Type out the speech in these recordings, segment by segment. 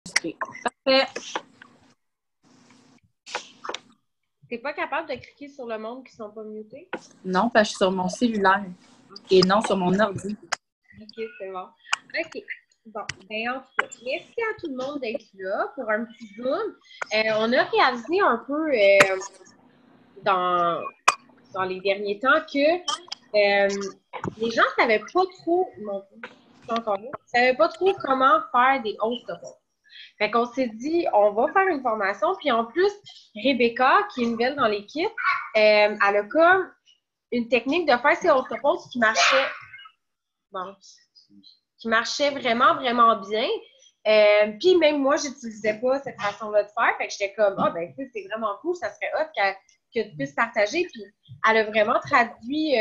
Parfait. T'es pas capable de cliquer sur le monde qui sont pas mutés? Non, parce que je suis sur mon cellulaire et non sur mon ordi. OK, c'est bon. OK. Bon, ben en tout cas, merci à tout le monde d'être là pour un petit Zoom. On a réalisé un peu dans les derniers temps que les gens ne savaient pas trop, non, encore là, savaient pas trop comment faire des hausses de pause. Fait qu'on s'est dit, on va faire une formation. Puis en plus, Rebecca, qui est nouvelle dans l'équipe, elle a comme une technique de faire ses hausses de pause qui marchait, bon, qui marchait vraiment, vraiment bien. Puis même moi, j'utilisais pas cette façon-là de faire. Fait que j'étais comme, ah, ben, c'est vraiment cool, ça serait hot que tu puisses partager. Puis elle a vraiment traduit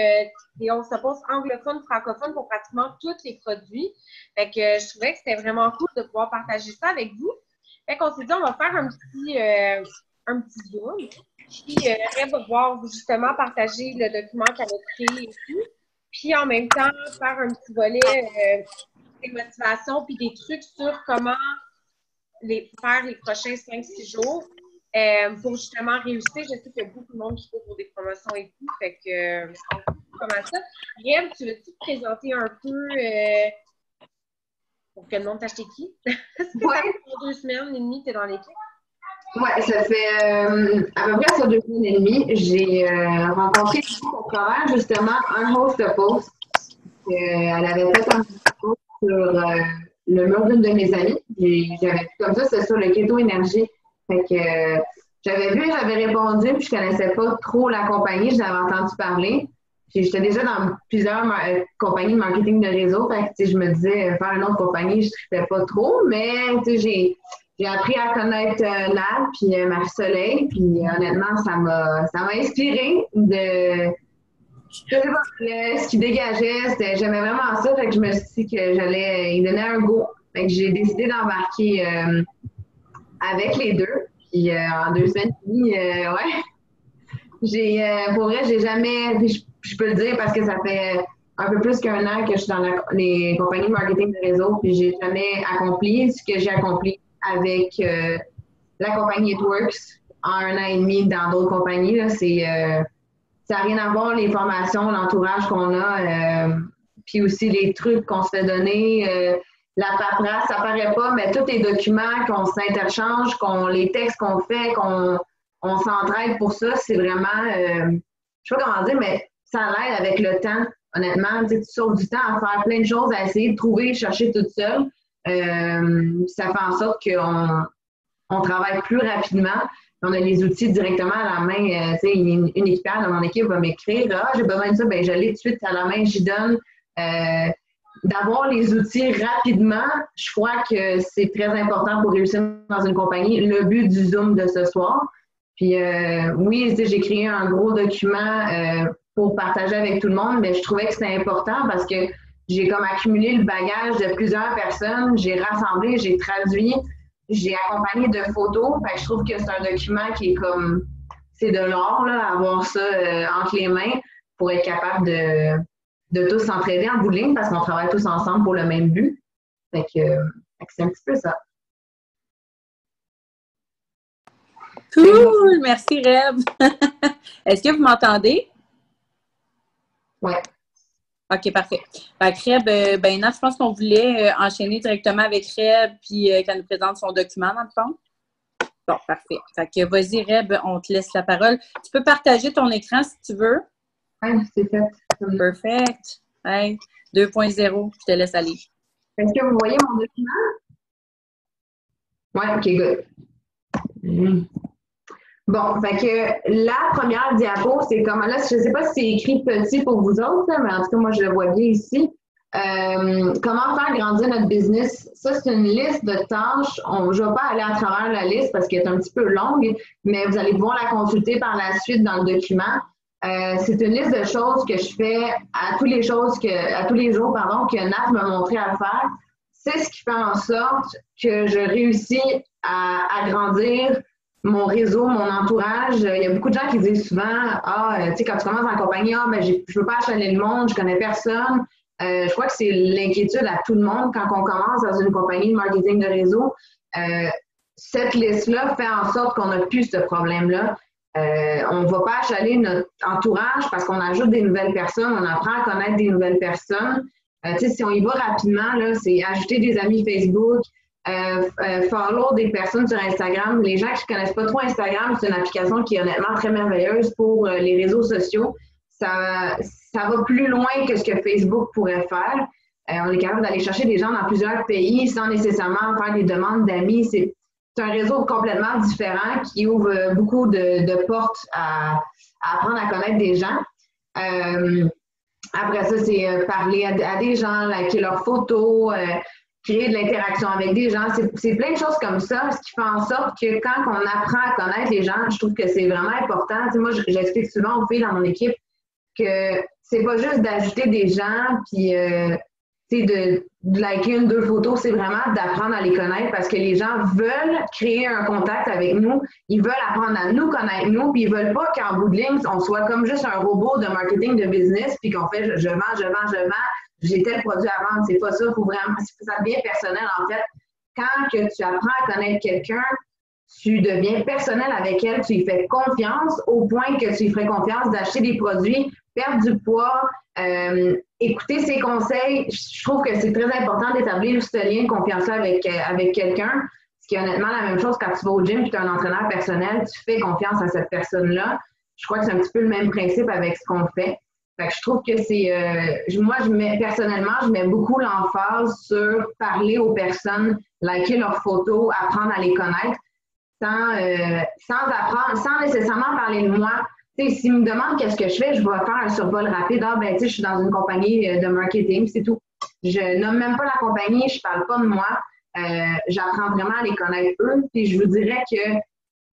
des hausses de pause anglophones, francophones pour pratiquement tous les produits. Fait que je trouvais que c'était vraiment cool de pouvoir partager ça avec vous. Fait qu'on s'est dit, on va faire un petit Zoom. Puis Reb va pouvoir justement partager le document qu'elle a créé et tout. Puis en même temps, faire un petit volet des motivations puis des trucs sur comment faire les prochains 5-6 jours pour justement réussir. Je sais qu'il y a beaucoup de monde qui fait pour des promotions et tout. Fait que on comment ça. Reb, tu veux-tu te présenter un peu pour que le monde t'achète qui? Est-ce que ça fait pour 2 semaines et demie que tu es dans l'équipe? Oui, ça fait à peu près sur 2 semaines et demie. J'ai rencontré au travail justement un host de post. Elle avait fait un post sur le mur d'une de mes amies. J'avais comme ça, c'était sur le keto énergie. Fait que j'avais vu, j'avais répondu, puis je connaissais pas trop la compagnie, j'avais entendu parler. Puis j'étais déjà dans plusieurs compagnies de marketing de réseau. Fait que je me disais faire une autre compagnie, je ne pas trop, mais j'ai appris à connaître Nad puis Marie-Soleil, puis honnêtement, ça m'a inspiré de ce qui dégageait. J'aimais vraiment ça, fait que je me suis dit que j'allais y donner un go. Fait que j'ai décidé d'embarquer avec les deux. Puis en 2 semaines et demie, ouais. Pour vrai, j'ai jamais, je peux le dire parce que ça fait un peu plus qu'1 an que je suis dans les compagnies de marketing de réseau, puis j'ai jamais accompli ce que j'ai accompli avec la compagnie It Works en 1 an et demi dans d'autres compagnies. Là, ça n'a rien à voir, les formations, l'entourage qu'on a, puis aussi les trucs qu'on se fait donner, la paperasse, ça paraît pas, mais tous les documents qu'on s'interchange, les textes qu'on fait, qu'on s'entraide pour ça, c'est vraiment, je sais pas comment dire, mais ça l'aide avec le temps, honnêtement. Tu sauves du temps à faire plein de choses, à essayer de trouver, chercher toute seule. Ça fait en sorte qu'on travaille plus rapidement. On a les outils directement à la main. Tu sais, une équipière dans mon équipe va m'écrire « Ah, j'ai besoin de ça, ben je l'ai tout de suite à la main, j'y donne. » D'avoir les outils rapidement, je crois que c'est très important pour réussir dans une compagnie. Le but du Zoom de ce soir. Puis oui, j'ai créé un gros document pour partager avec tout le monde, mais je trouvais que c'était important parce que j'ai comme accumulé le bagage de plusieurs personnes, j'ai rassemblé, j'ai traduit, j'ai accompagné de photos. Fait que je trouve que c'est un document qui est comme, c'est de l'or, là, avoir ça entre les mains pour être capable de tous s'entraider en bout de ligne parce qu'on travaille tous ensemble pour le même but. Fait que c'est un petit peu ça. Cool! Merci, Reb. Est-ce que vous m'entendez? Oui. OK, parfait. Fait que Reb, ben non, je pense qu'on voulait enchaîner directement avec Reb puis qu'elle nous présente son document, dans le fond. Bon, parfait. Fait que vas-y, Reb, on te laisse la parole. Tu peux partager ton écran si tu veux. Oui, c'est fait. Perfect. Hey, 2.0, je te laisse aller. Est-ce que vous voyez mon document? Oui, OK, good. Bon, fait que la première diapo, c'est comme là, je ne sais pas si c'est écrit petit pour vous autres, là, mais en tout cas, moi, je le vois bien ici. Comment faire grandir notre business? Ça, c'est une liste de tâches. Je ne vais pas aller à travers la liste parce qu'elle est un petit peu longue, mais vous allez pouvoir la consulter par la suite dans le document. C'est une liste de choses que je fais à tous les jours, que Nat m'a montré à faire. C'est ce qui fait en sorte que je réussis à grandir mon réseau, mon entourage. Il y a beaucoup de gens qui disent souvent, tu sais, quand tu commences en compagnie, ben, je ne veux pas achaler le monde, je connais personne. Je crois que c'est l'inquiétude à tout le monde quand on commence dans une compagnie de marketing de réseau. cette liste-là fait en sorte qu'on n'a plus ce problème-là. On ne va pas achaler notre entourage parce qu'on ajoute des nouvelles personnes, on apprend à connaître des nouvelles personnes. Si on y va rapidement, là, c'est ajouter des amis Facebook, follow des personnes sur Instagram. Les gens qui ne connaissent pas trop Instagram, c'est une application qui est honnêtement très merveilleuse pour les réseaux sociaux. Ça va plus loin que ce que Facebook pourrait faire. On est capable d'aller chercher des gens dans plusieurs pays sans nécessairement faire des demandes d'amis. C'est un réseau complètement différent qui ouvre beaucoup de portes à apprendre à connaître des gens. Après ça, c'est parler à des gens, liker leurs photos, créer de l'interaction avec des gens. C'est plein de choses comme ça, ce qui fait en sorte que quand on apprend à connaître les gens, je trouve que c'est vraiment important. Tu sais, moi, j'explique souvent aux filles dans mon équipe que c'est pas juste d'ajouter des gens puis de liker une, deux photos, c'est vraiment d'apprendre à les connaître parce que les gens veulent créer un contact avec nous, ils veulent apprendre à nous connaître nous, puis ils veulent pas qu'en bout de ligne, on soit comme juste un robot de marketing de business, puis qu'on fait je vends, j'ai tel produit à vendre. C'est pas ça, faut vraiment, ça devient personnel en fait. Quand que tu apprends à connaître quelqu'un, tu deviens personnel avec elle, tu lui fais confiance au point que tu lui ferais confiance d'acheter des produits, perdre du poids, écouter ses conseils. Je trouve que c'est très important d'établir ce lien de confiance-là avec quelqu'un. Ce qui est honnêtement la même chose quand tu vas au gym et tu as un entraîneur personnel, tu fais confiance à cette personne-là. Je crois que c'est un petit peu le même principe avec ce qu'on fait. Fait que je trouve que c'est... moi, personnellement, je mets beaucoup l'emphase sur parler aux personnes, liker leurs photos, apprendre à les connaître, sans apprendre, sans nécessairement parler de moi. S'ils me demandent qu'est-ce que je fais, je vais faire un survol rapide. Je suis dans une compagnie de marketing, c'est tout. Je nomme même pas la compagnie, je parle pas de moi. J'apprends vraiment à les connaître eux. Puis je vous dirais que,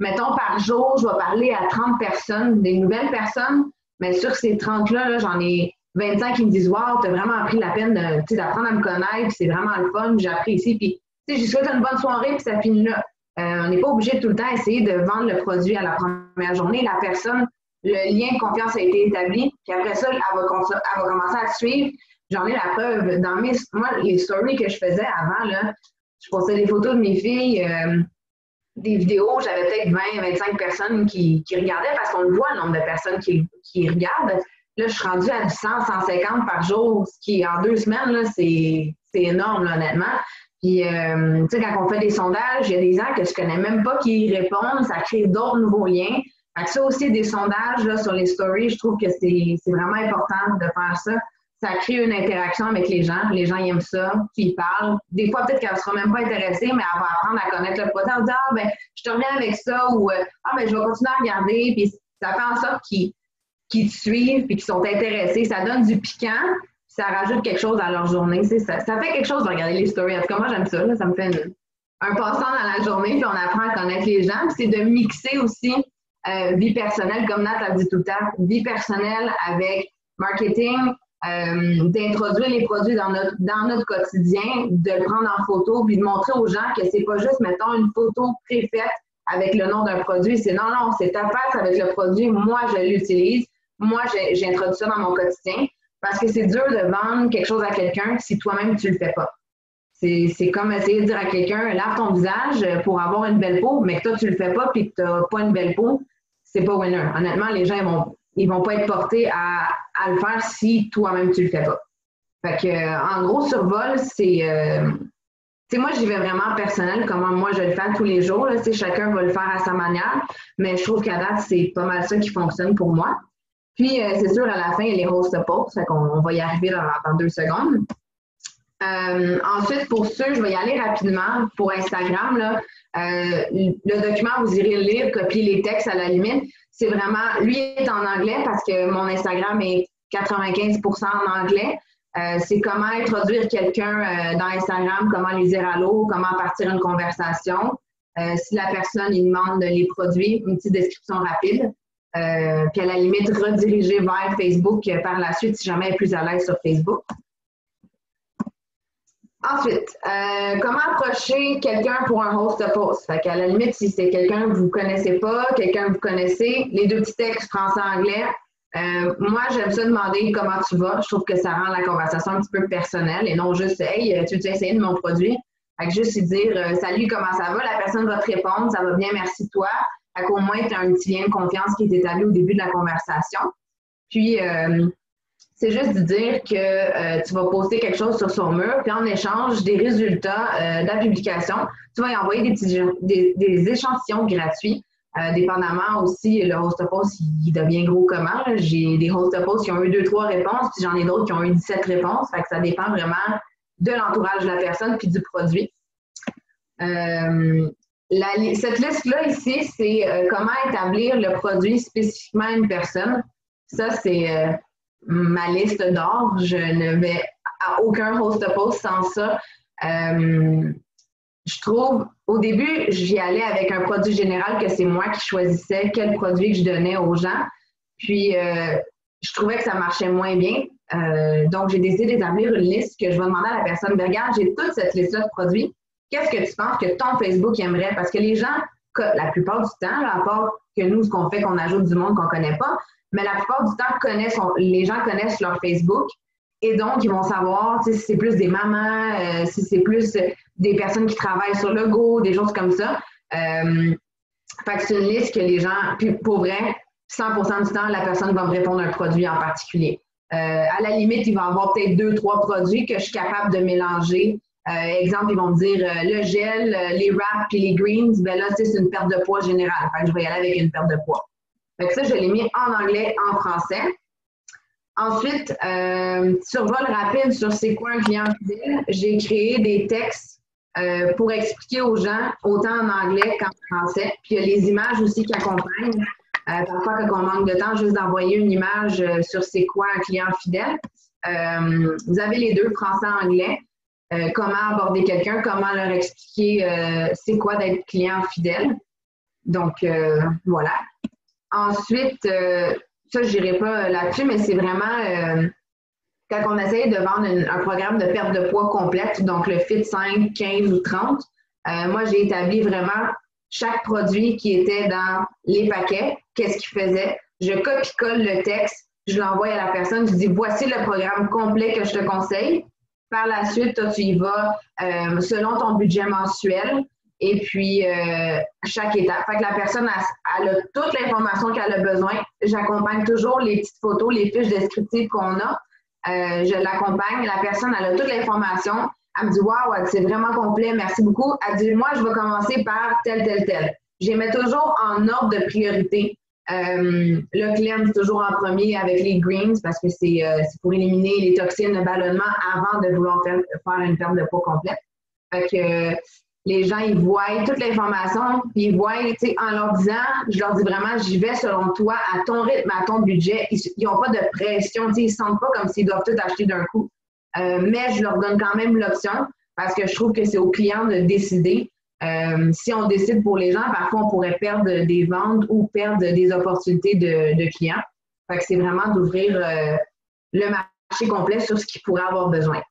mettons, par jour, je vais parler à 30 personnes, des nouvelles personnes, mais sur ces 30-là, j'en ai 25 qui me disent « Wow, tu as vraiment pris la peine d'apprendre à me connaître, puis c'est vraiment le fun, j'apprécie. » Puis, je souhaite une bonne soirée, puis ça finit là. On n'est pas obligé tout le temps d'essayer de vendre le produit à la première journée. La personne, le lien de confiance a été établi, puis après ça, elle va commencer à suivre. J'en ai la preuve. Moi, les stories que je faisais avant, là, je postais des photos de mes filles, des vidéos, j'avais peut-être 20-25 personnes qui regardaient parce qu'on le voit, le nombre de personnes qui regardent. Là, je suis rendue à du 100-150 par jour, ce qui, en 2 semaines, là, c'est énorme, là, honnêtement. Puis, tu sais, quand on fait des sondages, il y a des gens que je connais même pas qui répondent, ça crée d'autres nouveaux liens. Fait que ça aussi, des sondages là, sur les stories, je trouve que c'est vraiment important de faire ça. Ça crée une interaction avec les gens. Les gens ils aiment ça, qui parlent. Des fois, peut-être qu'elle ne sera même pas intéressée, mais elle va apprendre à connaître le produit. Elle va dire « Ah, ben, je te reviens avec ça » ou « Ah, ben, je vais continuer à regarder. » Puis ça fait en sorte qu'ils te suivent et qu'ils sont intéressés. Ça donne du piquant, ça rajoute quelque chose à leur journée. Ça fait quelque chose de regarder les stories. En tout cas, moi, j'aime ça. Là. Ça me fait un passe-temps dans la journée, puis on apprend à connaître les gens. Puis c'est de mixer aussi vie personnelle, comme Nat a dit tout le temps, vie personnelle avec marketing, d'introduire les produits dans notre quotidien, de le prendre en photo, puis de montrer aux gens que c'est pas juste, mettons, une photo préfaite avec le nom d'un produit. C'est non, c'est ta face avec le produit. Moi, je l'utilise. Moi, j'introduis ça dans mon quotidien parce que c'est dur de vendre quelque chose à quelqu'un si toi-même, tu le fais pas. C'est comme essayer de dire à quelqu'un, lave ton visage pour avoir une belle peau, mais que toi, tu le fais pas puis que tu n'as pas une belle peau, c'est pas winner. Honnêtement, les gens, ils vont pas être portés à le faire si toi-même, tu le fais pas. Fait que, en gros, survol, c'est moi, j'y vais vraiment personnel, comment moi, je le fais tous les jours. Là, chacun va le faire à sa manière, mais je trouve qu'à date, c'est pas mal ça qui fonctionne pour moi. Puis, c'est sûr, à la fin, il y a les host posts, fait qu'on va y arriver dans 2 secondes. Ensuite, pour ceux, je vais y aller rapidement. Pour Instagram, là, le document, vous irez le lire, copier les textes à la limite. C'est vraiment, lui est en anglais parce que mon Instagram est 95% en anglais. C'est comment introduire quelqu'un dans Instagram, comment lui dire allô, comment partir une conversation. Si la personne il demande les produits, une petite description rapide. Puis à la limite, rediriger vers Facebook par la suite si jamais elle est plus à l'aise sur Facebook. Ensuite, comment approcher quelqu'un pour un host de post? Fait qu'à la limite, si c'est quelqu'un que vous ne connaissez pas, quelqu'un que vous connaissez, les 2 petits textes français-anglais, moi, j'aime ça demander comment tu vas. Je trouve que ça rend la conversation un petit peu personnelle et non juste « Hey, tu as essayé de mon produit? » Fait que juste lui dire salut, comment ça va? La personne va te répondre, ça va bien, merci toi. Fait qu'au moins, tu as un petit lien de confiance qui est établi au début de la conversation. Puis, c'est juste de dire que tu vas poster quelque chose sur son mur, puis en échange des résultats de la publication, tu vas y envoyer des échantillons gratuits. Dépendamment aussi, le host post, il devient gros comment. J'ai des host posts qui ont eu 2-3 réponses, puis j'en ai d'autres qui ont eu 17 réponses. Fait que ça dépend vraiment de l'entourage de la personne puis du produit. Cette liste-là ici, c'est comment établir le produit spécifiquement à une personne. Ça, c'est ma liste d'or. Je ne vais à aucun host post sans ça. Je trouve, au début, j'y allais avec un produit général que c'est moi qui choisissais quel produit que je donnais aux gens. Puis, je trouvais que ça marchait moins bien. Donc, j'ai décidé d'établir une liste que je vais demander à la personne. Ben, regarde, j'ai toute cette liste-là de produits. Qu'est-ce que tu penses que ton Facebook aimerait? Parce que les gens, la plupart du temps, à part que nous, ce qu'on fait, qu'on ajoute du monde qu'on ne connaît pas, mais la plupart du temps, les gens connaissent leur Facebook. Et donc, ils vont savoir si c'est plus des mamans, si c'est plus des personnes qui travaillent sur le go, des choses comme ça. Fait que c'est une liste que les gens, puis pour vrai, 100% du temps, la personne va me répondre un produit en particulier. À la limite, il va y avoir peut-être 2-3 produits que je suis capable de mélanger. Exemple, ils vont me dire le gel, les wraps et les greens, ben là, c'est une perte de poids générale. Fait que je vais y aller avec une perte de poids. Fait que ça, je l'ai mis en anglais, en français. Ensuite, survol rapide sur c'est quoi un client fidèle. J'ai créé des textes pour expliquer aux gens, autant en anglais qu'en français. Puis il y a les images aussi qui accompagnent. Parfois, quand on manque de temps, juste d'envoyer une image sur c'est quoi un client fidèle. Vous avez les deux, français-anglais. Comment aborder quelqu'un, comment leur expliquer c'est quoi d'être client fidèle. Donc, voilà. Ensuite, ça, je n'irai pas là-dessus, mais c'est vraiment quand on essaye de vendre un programme de perte de poids complète, donc le Fit 5, 15 ou 30, moi, j'ai établi vraiment chaque produit qui était dans les paquets, qu'est-ce qu'il faisait. Je copie-colle le texte, je l'envoie à la personne, je dis voici le programme complet que je te conseille. Par la suite, toi, tu y vas selon ton budget mensuel. Et puis, chaque étape. Fait que la personne, elle a toute l'information qu'elle a besoin. J'accompagne toujours les petites photos, les fiches descriptives qu'on a. Je l'accompagne. La personne, elle a toute l'information. Elle me dit « Wow, c'est vraiment complet, merci beaucoup. » Elle dit « Moi, je vais commencer par tel, tel, tel. » Je les mets toujours en ordre de priorité. Le cleanse, c'est toujours en premier avec les greens parce que c'est pour éliminer les toxines, le ballonnement avant de vouloir faire une perte de poids complète. Fait que les gens, ils voient toute l'information, puis ils voient, tu sais, en leur disant, je leur dis vraiment, j'y vais selon toi, à ton rythme, à ton budget. Ils n'ont pas de pression, tu sais, ils ne se sentent pas comme s'ils doivent tout acheter d'un coup. Mais je leur donne quand même l'option parce que je trouve que c'est aux clients de décider. Si on décide pour les gens, parfois, on pourrait perdre des ventes ou perdre des opportunités de clients. Fait que c'est vraiment d'ouvrir le marché complet sur ce qu'ils pourraient avoir besoin.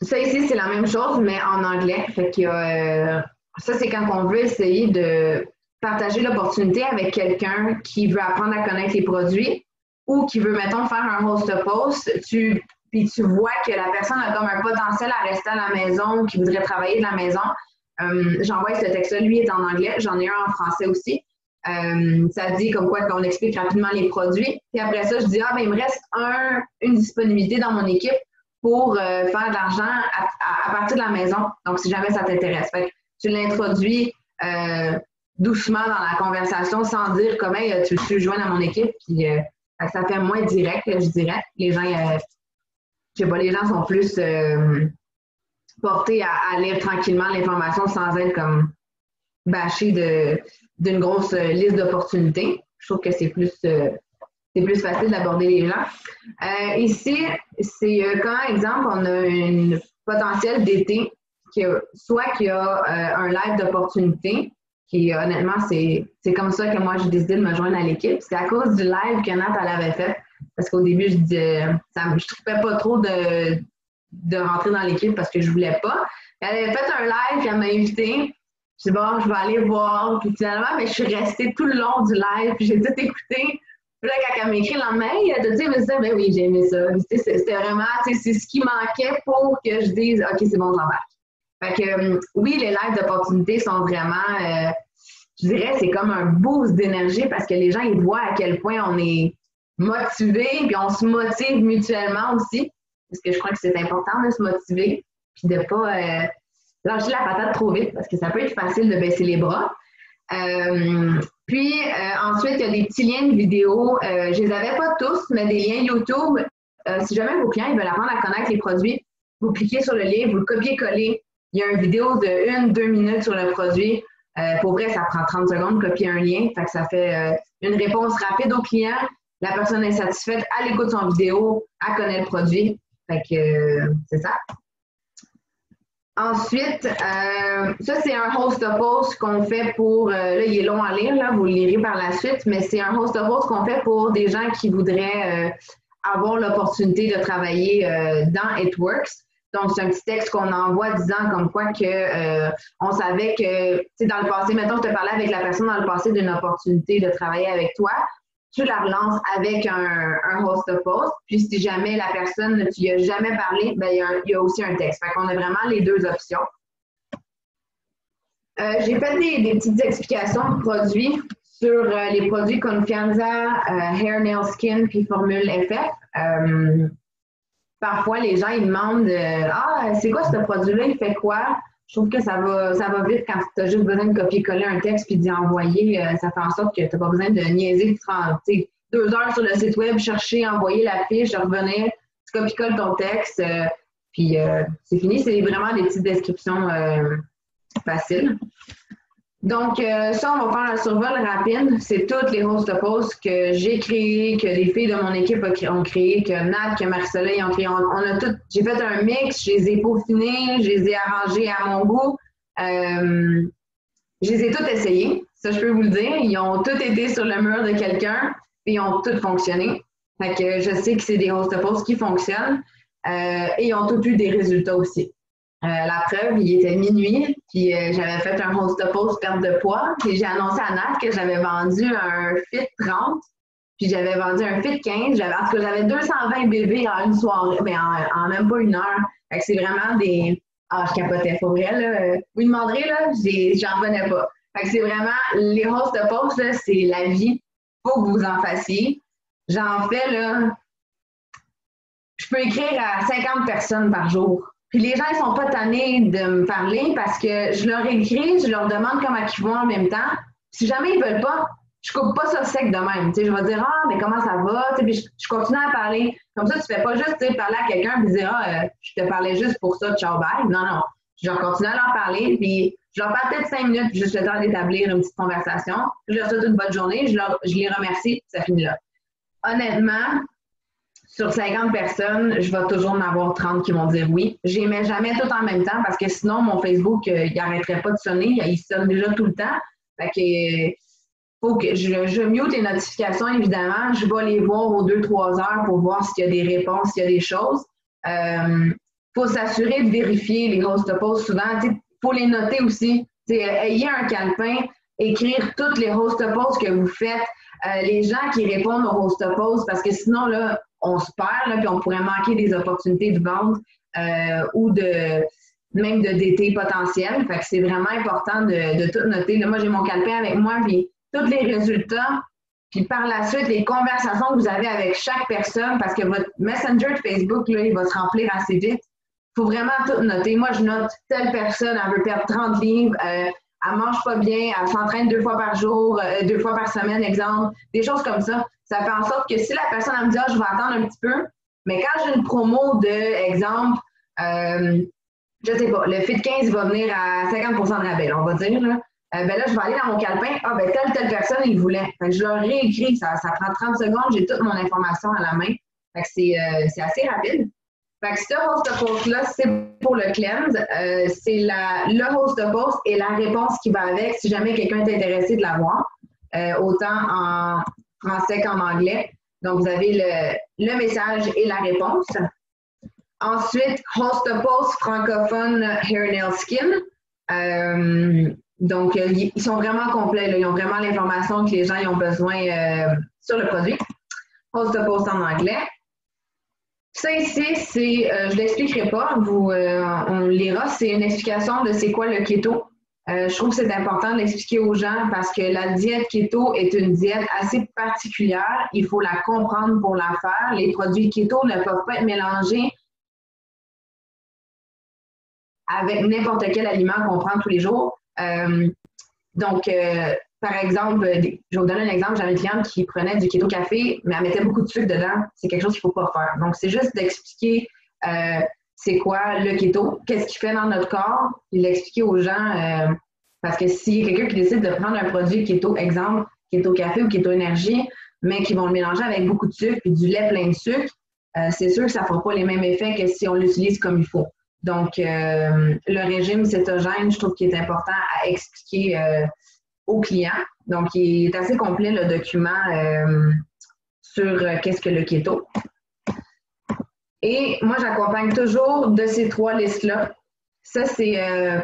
Ça ici, c'est la même chose, mais en anglais. Fait que ça, c'est quand on veut essayer de partager l'opportunité avec quelqu'un qui veut apprendre à connaître les produits ou qui veut, mettons, faire un host post, puis tu vois que la personne a comme un potentiel à rester à la maison, qui voudrait travailler de la maison. J'envoie ce texte-là, lui est en anglais, j'en ai un en français aussi. Ça dit comme quoi qu'on explique rapidement les produits. Puis après ça, je dis, ben, il me reste une disponibilité dans mon équipe pour faire de l'argent à partir de la maison. Donc, si jamais ça t'intéresse. Fait que tu l'introduis doucement dans la conversation sans dire comment tu veux joindre à mon équipe. Puis ça fait moins direct, je dirais. Les gens, je sais pas, les gens sont plus portés à lire tranquillement l'information sans être comme bâchés d'une grosse liste d'opportunités. Je trouve que c'est plus facile d'aborder les gens. Ici, c'est quand, exemple, on a une potentiel d'été, soit qu'il y a un live d'opportunité, qui honnêtement, c'est comme ça que moi, j'ai décidé de me joindre à l'équipe. C'est à cause du live que Nat, elle avait fait. Parce qu'au début, je ne trouvais pas trop de rentrer dans l'équipe parce que je ne voulais pas. Elle avait fait un live, puis elle m'a invitée. Je dis bon, je vais aller voir. Puis finalement, je suis restée tout le long du live, puis j'ai tout écouté. Puis là, quand elle m'écrit le lendemain, elle te dit, mais ça, ben oui, j'ai aimé ça. C'était vraiment, c'est ce qui manquait pour que je dise, OK, c'est bon, j'embarque. Fait que, oui, les lives d'opportunités sont vraiment, je dirais, c'est comme un boost d'énergie parce que les gens, ils voient à quel point on est motivé, puis on se motive mutuellement aussi. Parce que je crois que c'est important de se motiver, puis de ne pas lâcher la patate trop vite, parce que ça peut être facile de baisser les bras. Ensuite, il y a des petits liens de vidéo. Je les avais pas tous, mais des liens YouTube. Si jamais vos clients ils veulent apprendre à connaître les produits, vous cliquez sur le lien, vous le copiez-collez. Il y a une vidéo de 1-2 minutes sur le produit. Pour vrai, ça prend 30 secondes de copier un lien. Fait que ça fait une réponse rapide au client. La personne est satisfaite, elle écoute son vidéo, elle connaît le produit. Fait que c'est ça. Ensuite, ça, c'est un host of post qu'on fait pour, là, il est long à lire, là, vous le lirez par la suite, mais c'est un host of post qu'on fait pour des gens qui voudraient avoir l'opportunité de travailler dans It Works. Donc, c'est un petit texte qu'on envoie disant comme quoi que on savait que, tu sais, dans le passé, mettons, je te parlais avec la personne dans le passé d'une opportunité de travailler avec toi, tu la relances avec un host of post. Puis si jamais la personne ne t'y a jamais parlé, ben, il y a aussi un texte. Fait qu'on a vraiment les deux options. J'ai fait des petites explications de produits sur les produits Confianza, Hair, Nail, Skin, puis Formule FF. Parfois, les gens ils demandent ah, c'est quoi ce produit-là, il fait quoi? Je trouve que ça va vite quand tu as juste besoin de copier-coller un texte puis d'y envoyer. Ça fait en sorte que tu n'as pas besoin de niaiser. Tu 2 heures sur le site web, chercher, envoyer la fiche, revenir, tu copies-colles ton texte, puis c'est fini. C'est vraiment des petites descriptions faciles. Donc, ça, on va faire un survol rapide. C'est toutes les host of posts que j'ai créés, que les filles de mon équipe ont créé, que Nat, que Marie-Soleil ont créé. On a tout. J'ai fait un mix, je les ai peaufinés, je les ai arrangés à mon goût. Je les ai toutes essayées, ça je peux vous le dire. Ils ont tous été sur le mur de quelqu'un et ils ont tous fonctionné. Fait que je sais que c'est des host of posts qui fonctionnent et ils ont tous eu des résultats aussi. La preuve, il était minuit, puis j'avais fait un host of post perte de poids, puis j'ai annoncé à Nat que j'avais vendu un fit 30, puis j'avais vendu un fit 15. En tout cas, j'avais 220 bébés en une soirée, mais en même pas 1 heure. Fait que c'est vraiment des... Ah, je capotais, pour vrai, là. Vous demanderez, là, j'en revenais pas. Fait que c'est vraiment... Les host of post, là, c'est la vie. Faut que vous en fassiez. J'en fais, là... Je peux écrire à 50 personnes par jour. Puis les gens, ils sont pas tannés de me parler parce que je leur écris, je leur demande comment ils vont en même temps. Si jamais ils veulent pas, je coupe pas ça sec de même. Tu sais, je vais dire, ah, mais comment ça va? Tu sais, puis je continue à parler. Comme ça, tu fais pas juste parler à quelqu'un et dire, ah, je te parlais juste pour ça, ciao, bye. Non, non. Je leur continue à leur parler, puis je leur parle peut-être 5 minutes, juste le temps d'établir une petite conversation. Je leur souhaite une bonne journée, je les remercie, puis ça finit là. Honnêtement, sur 50 personnes, je vais toujours en avoir 30 qui vont dire oui. Je les mets jamais tout en même temps parce que sinon, mon Facebook, il n'arrêterait pas de sonner. Il sonne déjà tout le temps. Fait que, faut que je mute les notifications, évidemment. Je vais les voir aux 2-3 heures pour voir s'il y a des réponses, s'il y a des choses. Faut s'assurer de vérifier les host of posts souvent. Il faut les noter aussi. Ayez un calepin, écrire toutes les host of posts que vous faites. Les gens qui répondent aux host of posts parce que sinon, là, on se perd, là, puis on pourrait manquer des opportunités de vente ou même de DT potentiels. Fait que c'est vraiment important de tout noter. Là, moi, j'ai mon calepin avec moi, puis tous les résultats, puis par la suite, les conversations que vous avez avec chaque personne, parce que votre Messenger de Facebook, là, il va se remplir assez vite. Il faut vraiment tout noter. Moi, je note telle personne, elle veut perdre 30 livres, elle mange pas bien, elle s'entraîne 2 fois par jour, 2 fois par semaine, exemple. Des choses comme ça. Ça fait en sorte que si la personne elle me dit « Ah, je vais attendre un petit peu », mais quand j'ai une promo de, exemple, je sais pas, le Fit 15 va venir à 50 % de rabais, on va dire, là. Ben là, je vais aller dans mon calepin, ah ben telle personne, il voulait. Fait que je leur réécris, ça prend 30 secondes, j'ai toute mon information à la main. Fait que c'est assez rapide. Fait que ce host of post-là, c'est pour le cleanse. C'est le host of post et la réponse qui va avec si jamais quelqu'un est intéressé de l'avoir, autant en français qu'en anglais. Donc, vous avez le message et la réponse. Ensuite, host of post francophone Hair, Nail, Skin. Donc, ils sont vraiment complets. Là. Ils ont vraiment l'information que les gens ils ont besoin sur le produit. Hold the Post en anglais. Ça ici, c'est, je ne l'expliquerai pas, on lira, c'est une explication de c'est quoi le keto. Je trouve que c'est important d'expliquer aux gens parce que la diète keto est une diète assez particulière. Il faut la comprendre pour la faire. Les produits keto ne peuvent pas être mélangés avec n'importe quel aliment qu'on prend tous les jours. Donc, par exemple, je vais vous donner un exemple. J'avais une cliente qui prenait du keto café, mais elle mettait beaucoup de sucre dedans. C'est quelque chose qu'il ne faut pas faire. Donc, c'est juste d'expliquer c'est quoi le keto, qu'est-ce qu'il fait dans notre corps, puis l'expliquer aux gens. Parce que s'il y a quelqu'un qui décide de prendre un produit keto, exemple, keto café ou keto énergie, mais qui vont le mélanger avec beaucoup de sucre et du lait plein de sucre, c'est sûr que ça ne fera pas les mêmes effets que si on l'utilise comme il faut. Donc, le régime cétogène, je trouve qu'il est important à expliquer aux clients. Donc, il est assez complet, le document sur qu'est-ce que le keto. Et moi, j'accompagne toujours de ces 3 listes-là. Ça, c'est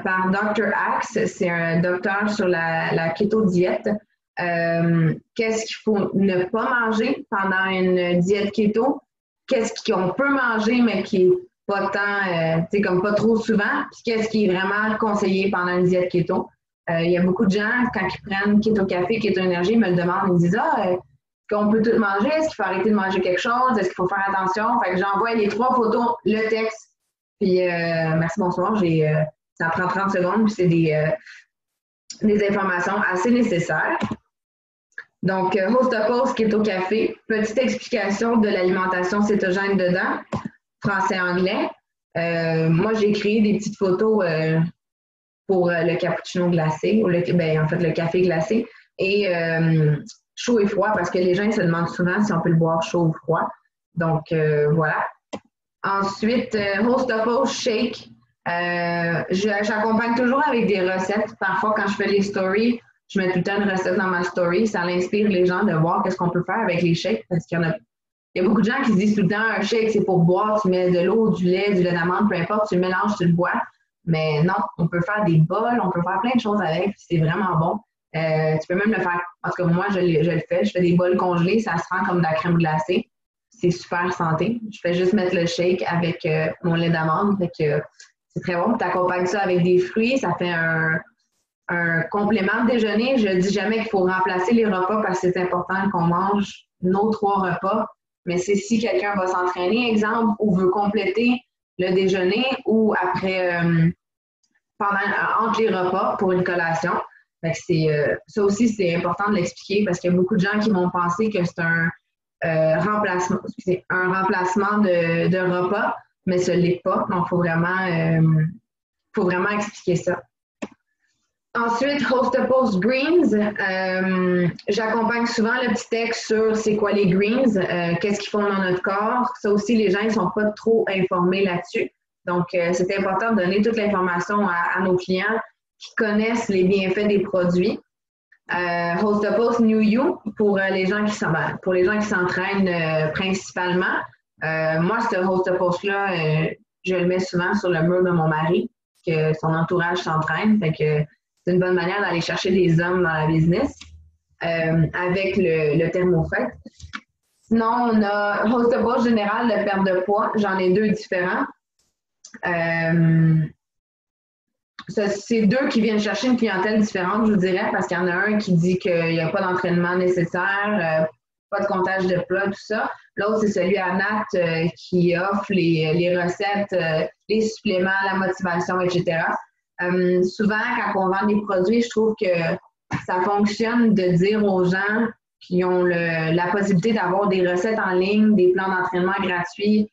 par Dr. Axe. C'est un docteur sur la keto-diète. Qu'est-ce qu'il faut ne pas manger pendant une diète keto? Qu'est-ce qu'on peut manger, mais qui n'est pas tant, tu sais, comme pas trop souvent? Puis qu'est-ce qui est vraiment conseillé pendant une diète keto? Il y a beaucoup de gens, quand ils prennent keto café, keto énergie, ils me le demandent, ils me disent est-ce qu'on peut tout manger? Est-ce qu'il faut arrêter de manger quelque chose? Est-ce qu'il faut faire attention? Fait que j'envoie les 3 photos, le texte, puis merci, bonsoir. Ça prend 30 secondes, puis c'est des informations assez nécessaires. Donc, Host the Post, keto café, petite explication de l'alimentation cétogène dedans, français-anglais. Moi, j'ai créé des petites photos pour le cappuccino glacé, ou le café glacé, et chaud et froid, parce que les gens se demandent souvent si on peut le boire chaud ou froid. Donc, voilà. Ensuite, Host the Post shake. J'accompagne toujours avec des recettes. Parfois, quand je fais les stories, je mets tout le temps une recette dans ma story. Ça inspire les gens de voir qu'est-ce qu'on peut faire avec les shakes, parce qu'il y a beaucoup de gens qui se disent tout le temps, un shake, c'est pour boire, tu mets de l'eau, du lait d'amande, peu importe, tu le mélanges, tu le bois. Mais non, on peut faire des bols, on peut faire plein de choses avec, c'est vraiment bon. Tu peux même le faire, en tout cas moi, je le fais, je fais des bols congelés, ça se rend comme de la crème glacée. C'est super santé. Je fais juste mettre le shake avec mon lait d'amande, fait que c'est très bon. Tu accompagnes ça avec des fruits, ça fait un complément de déjeuner. Je dis jamais qu'il faut remplacer les repas parce que c'est important qu'on mange nos 3 repas. Mais c'est si quelqu'un va s'entraîner, exemple, ou veut compléter le déjeuner ou après, entre les repas pour une collation. Fait que ça aussi, c'est important de l'expliquer parce qu'il y a beaucoup de gens qui vont penser que c'est un remplacement de repas, mais ce n'est pas. Donc, il faut vraiment expliquer ça. Ensuite, Host the Post Greens. J'accompagne souvent le petit texte sur c'est quoi les greens, qu'est-ce qu'ils font dans notre corps. Ça aussi, les gens ne sont pas trop informés là-dessus. Donc, c'est important de donner toute l'information à nos clients qui connaissent les bienfaits des produits. Host the Post New You pour les gens qui s'entraînent principalement. Moi, ce Host the Post-là, je le mets souvent sur le mur de mon mari, que son entourage s'entraîne. Fait que c'est une bonne manière d'aller chercher des hommes dans la business avec le thermofet. Sinon, on a Host the Post général de perte de poids. J'en ai 2 différents. C'est 2 qui viennent chercher une clientèle différente, je vous dirais, parce qu'il y en a un qui dit qu'il n'y a pas d'entraînement nécessaire, pas de comptage de plats, tout ça. L'autre, c'est celui à Nat qui offre les recettes, les suppléments, la motivation, etc. Souvent, quand on vend des produits, je trouve que ça fonctionne de dire aux gens qui ont la possibilité d'avoir des recettes en ligne, des plans d'entraînement gratuits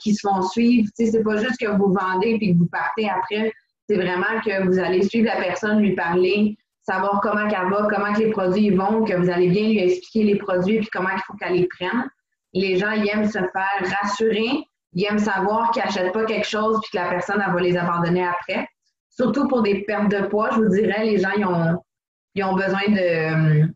qui se font suivre. Tu sais, c'est pas juste que vous vendez et que vous partez après. C'est vraiment que vous allez suivre la personne, lui parler, savoir comment elle va, comment que les produits vont, que vous allez bien lui expliquer les produits puis comment il faut qu'elle les prenne. Les gens, ils aiment se faire rassurer, ils aiment savoir qu'ils n'achètent pas quelque chose puis que la personne, elle va les abandonner après. Surtout pour des pertes de poids, je vous dirais, les gens, ils ont besoin de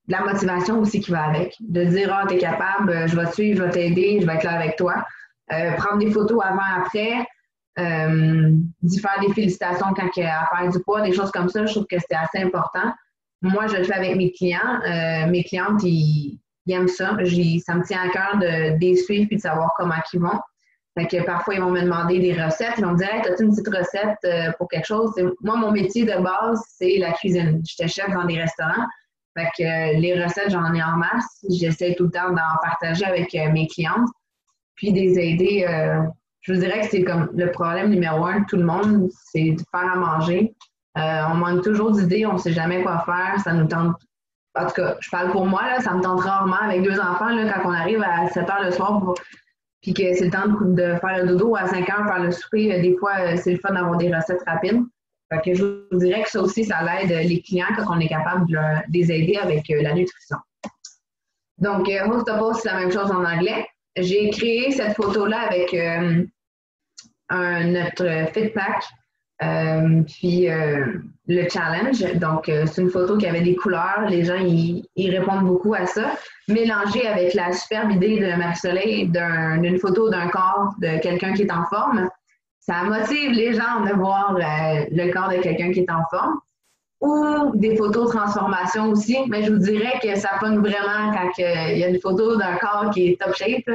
la motivation aussi qui va avec. De dire, t'es capable, je vais te suivre, je vais t'aider, je vais être là avec toi. Prendre des photos avant-après, d'y faire des félicitations quand elle perd du poids, des choses comme ça, je trouve que c'est assez important. moi, je le fais avec mes clients. Mes clientes, ils aiment ça. Ça me tient à cœur de les suivre et de savoir comment ils vont. Fait que parfois, ils vont me demander des recettes. Ils vont me dire, hey, as-tu une petite recette pour quelque chose? Moi, mon métier de base, c'est la cuisine. J'étais chef dans des restaurants. Fait que les recettes, j'en ai en masse. J'essaie tout le temps d'en partager avec mes clientes. Puis des aider. Je vous dirais que c'est comme le problème numéro 1 de tout le monde, c'est de faire à manger. On manque toujours d'idées, on ne sait jamais quoi faire. Ça nous tente. En tout cas, je parle pour moi, là, ça me tente rarement avec 2 enfants, là, quand on arrive à 7 heures le soir puis que c'est le temps de faire le dodo, à 5 heures, faire le souper. Des fois, c'est le fun d'avoir des recettes rapides. Fait que je vous dirais que ça aussi, ça l'aide les clients quand on est capable de les aider avec la nutrition. Donc, Hostable, c'est la même chose en anglais. J'ai créé cette photo-là avec notre FitPack, puis le challenge. Donc, c'est une photo qui avait des couleurs. Les gens, ils répondent beaucoup à ça. Mélangé avec la superbe idée de Marie-Soleil d'une photo d'un corps de quelqu'un qui est en forme. Ça motive les gens de voir le corps de quelqu'un qui est en forme. Ou des photos de transformation aussi, mais je vous dirais que ça pogne vraiment quand il y a une photo d'un corps qui est top shape.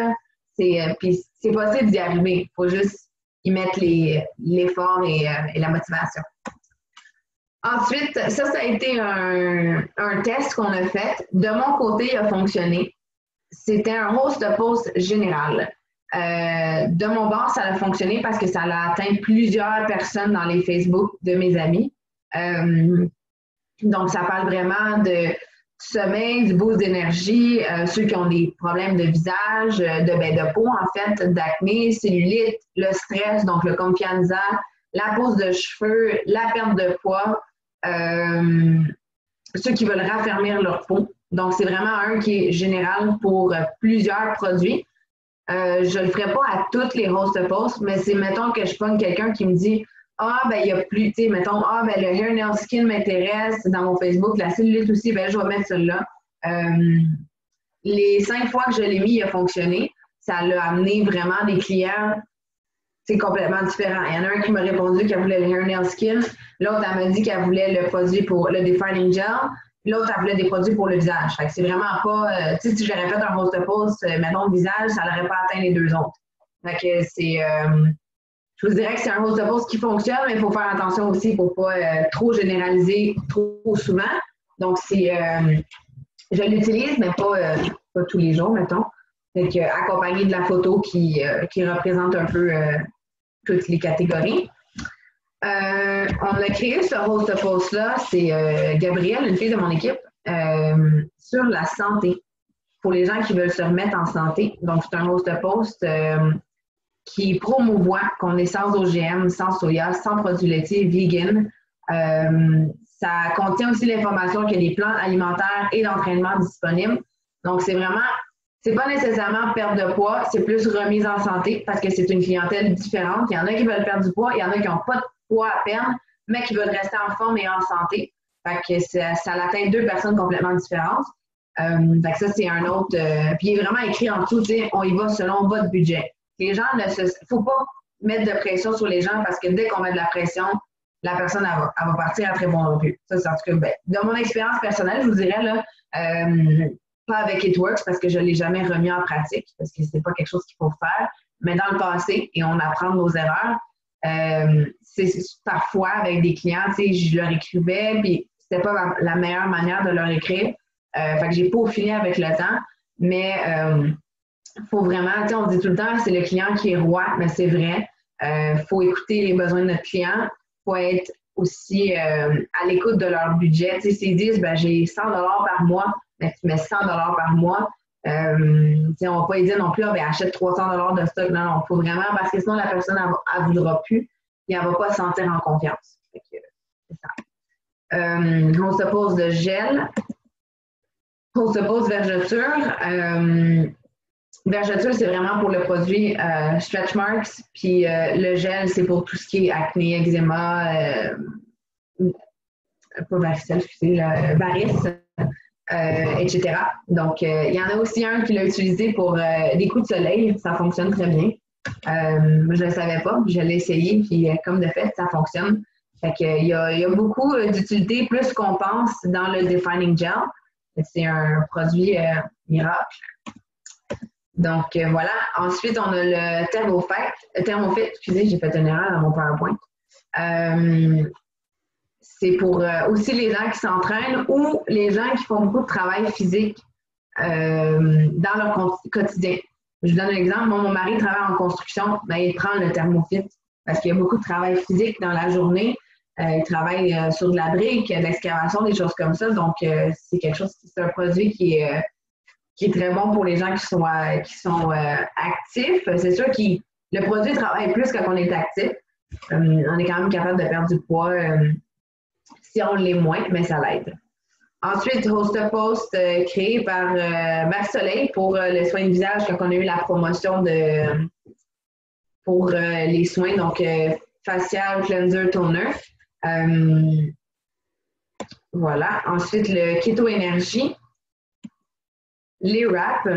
Puis c'est possible d'y arriver. Il faut juste y mettre l'effort et la motivation. Ensuite, ça a été un test qu'on a fait. De mon côté, il a fonctionné. C'était un host de post général. De mon bord, ça a fonctionné parce que ça a atteint plusieurs personnes dans les Facebook de mes amis. Donc, ça parle vraiment de sommeil, du boost d'énergie, ceux qui ont des problèmes de visage, de peau, en fait, d'acné, cellulite, le stress, donc le confianza, la pose de cheveux, la perte de poids, ceux qui veulent raffermir leur peau. Donc, c'est vraiment un qui est général pour plusieurs produits. Je ne le ferai pas à toutes les host posts, mais c'est, mettons, que je pogne quelqu'un qui me dit « Ah, ben il y a plus, tu sais, mettons, ah, ben le hair nail skin m'intéresse dans mon Facebook, la cellulite aussi, ben je vais mettre celle-là. » Les 5 fois que je l'ai mis, il a fonctionné. Ça l'a amené vraiment des clients, c'est complètement différent. Il y en a un qui m'a répondu qu'elle voulait le hair nail skin, l'autre, elle m'a dit qu'elle voulait le produit pour le defining gel, l'autre, elle voulait des produits pour le visage. Fait que c'est vraiment pas, tu sais, si j'aurais fait un host post, mettons, le visage, ça n'aurait pas atteint les 2 autres. Fait que c'est, je vous dirais que c'est un host post qui fonctionne, mais il faut faire attention aussi pour ne pas trop généraliser trop souvent. Donc, c'est, je l'utilise, mais pas tous les jours, mettons. Fait que, accompagné de la photo qui représente un peu toutes les catégories. On a créé ce host post-là, c'est Gabrielle, une fille de mon équipe, sur la santé, pour les gens qui veulent se remettre en santé. Donc, c'est un host post qui promouvoit qu'on est sans OGM, sans soya, sans produits laitiers, vegan. Ça contient aussi l'information qu'il y a des plans alimentaires et d'entraînement disponibles. Donc, c'est vraiment, c'est pas nécessairement perte de poids, c'est plus remise en santé parce que c'est une clientèle différente. Il y en a qui veulent perdre du poids, il y en a qui n'ont pas de poids à perdre, mais qui veulent rester en forme et en santé. Fait que ça atteint 2 personnes complètement différentes. Fait que ça, c'est un autre. Puis il est vraiment écrit en dessous, tu sais, on y va selon votre budget. Les gens faut pas mettre de pression sur les gens parce que dès qu'on met de la pression, la personne, elle va partir à très bon non plus. Ça, c'est en tout cas, ben, de mon expérience personnelle, je vous dirais, là, pas avec It Works parce que je ne l'ai jamais remis en pratique parce que c'est pas quelque chose qu'il faut faire, mais dans le passé, et on apprend de nos erreurs, c'est parfois avec des clients, tu sais, je leur écrivais, puis c'était pas la meilleure manière de leur écrire. Fait que j'ai peaufiné avec le temps, mais faut vraiment, tu sais, on dit tout le temps, c'est le client qui est roi, mais c'est vrai. Faut écouter les besoins de notre client. Faut être aussi à l'écoute de leur budget. Tu sais, s'ils disent, ben j'ai 100 $ par mois, ben tu mets 100 $ par mois. Tu sais, on va pas dire non plus, ben achète 300 $ de stock. Non, non, faut vraiment, parce que sinon la personne, elle voudra plus et elle va pas se sentir en confiance. Fait que, c'est ça. On se pose de gel. On se pose vergeture. Vergeture, c'est vraiment pour le produit Stretch Marks, puis le gel, c'est pour tout ce qui est acné, eczéma, pas varicelle, excusez, varices, etc. Donc, il y en a aussi un qui l'a utilisé pour des coups de soleil, ça fonctionne très bien. Je ne le savais pas, je l'ai essayé, puis comme de fait, ça fonctionne. Fait que, il y a beaucoup d'utilité, plus qu'on pense, dans le Defining Gel. C'est un produit miracle. Donc, voilà. Ensuite, on a le Thermofit. Excusez, j'ai fait une erreur dans mon PowerPoint. C'est pour aussi les gens qui s'entraînent ou les gens qui font beaucoup de travail physique dans leur quotidien. Je vous donne un exemple. Moi, mon mari travaille en construction. Ben, il prend le Thermofit parce qu'il y a beaucoup de travail physique dans la journée. Il travaille sur de la brique, de l'excavation, des choses comme ça. Donc, c'est un produit qui est très bon pour les gens qui sont actifs. C'est sûr que le produit travaille plus quand on est actif. On est quand même capable de perdre du poids si on l'est moins, mais ça l'aide. Ensuite, Host-a-Post créé par Max Soleil pour les soins de visage quand on a eu la promotion pour les soins, donc facial, cleanser, toner. Voilà. Ensuite, le Keto Energy. Les wraps.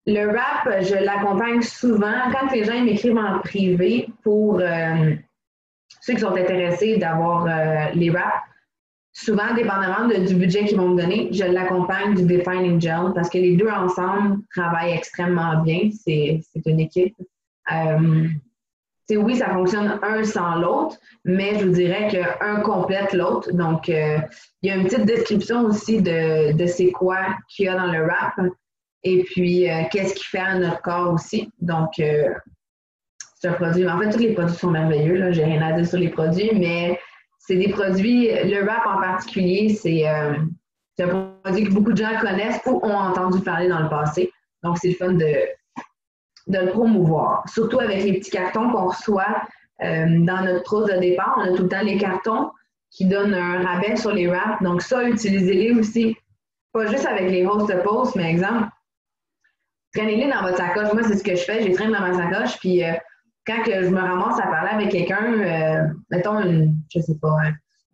Le wrap, je l'accompagne souvent quand les gens m'écrivent en privé pour ceux qui sont intéressés d'avoir les wraps. Souvent, dépendamment du budget qu'ils vont me donner, je l'accompagne du Defining Gel parce que les deux ensemble travaillent extrêmement bien. C'est une équipe. Oui, ça fonctionne un sans l'autre, mais je vous dirais qu'un complète l'autre. Donc, il y a une petite description aussi de c'est quoi qu'il y a dans le wrap et puis qu'est-ce qu'il fait à notre corps aussi. Donc, c'est un produit. En fait, tous les produits sont merveilleux. J'ai rien à dire sur les produits, mais c'est des produits. Le wrap en particulier, c'est un produit que beaucoup de gens connaissent ou ont entendu parler dans le passé. Donc, c'est le fun de le promouvoir. Surtout avec les petits cartons qu'on reçoit dans notre trousse de départ. On a tout le temps les cartons qui donnent un rabais sur les wraps. Donc ça, utilisez-les aussi. Pas juste avec les Host-a-Post, mais exemple, traînez-les dans votre sacoche. Moi, c'est ce que je fais. Je les traîne dans ma sacoche. Puis quand que je me ramasse à parler avec quelqu'un, mettons une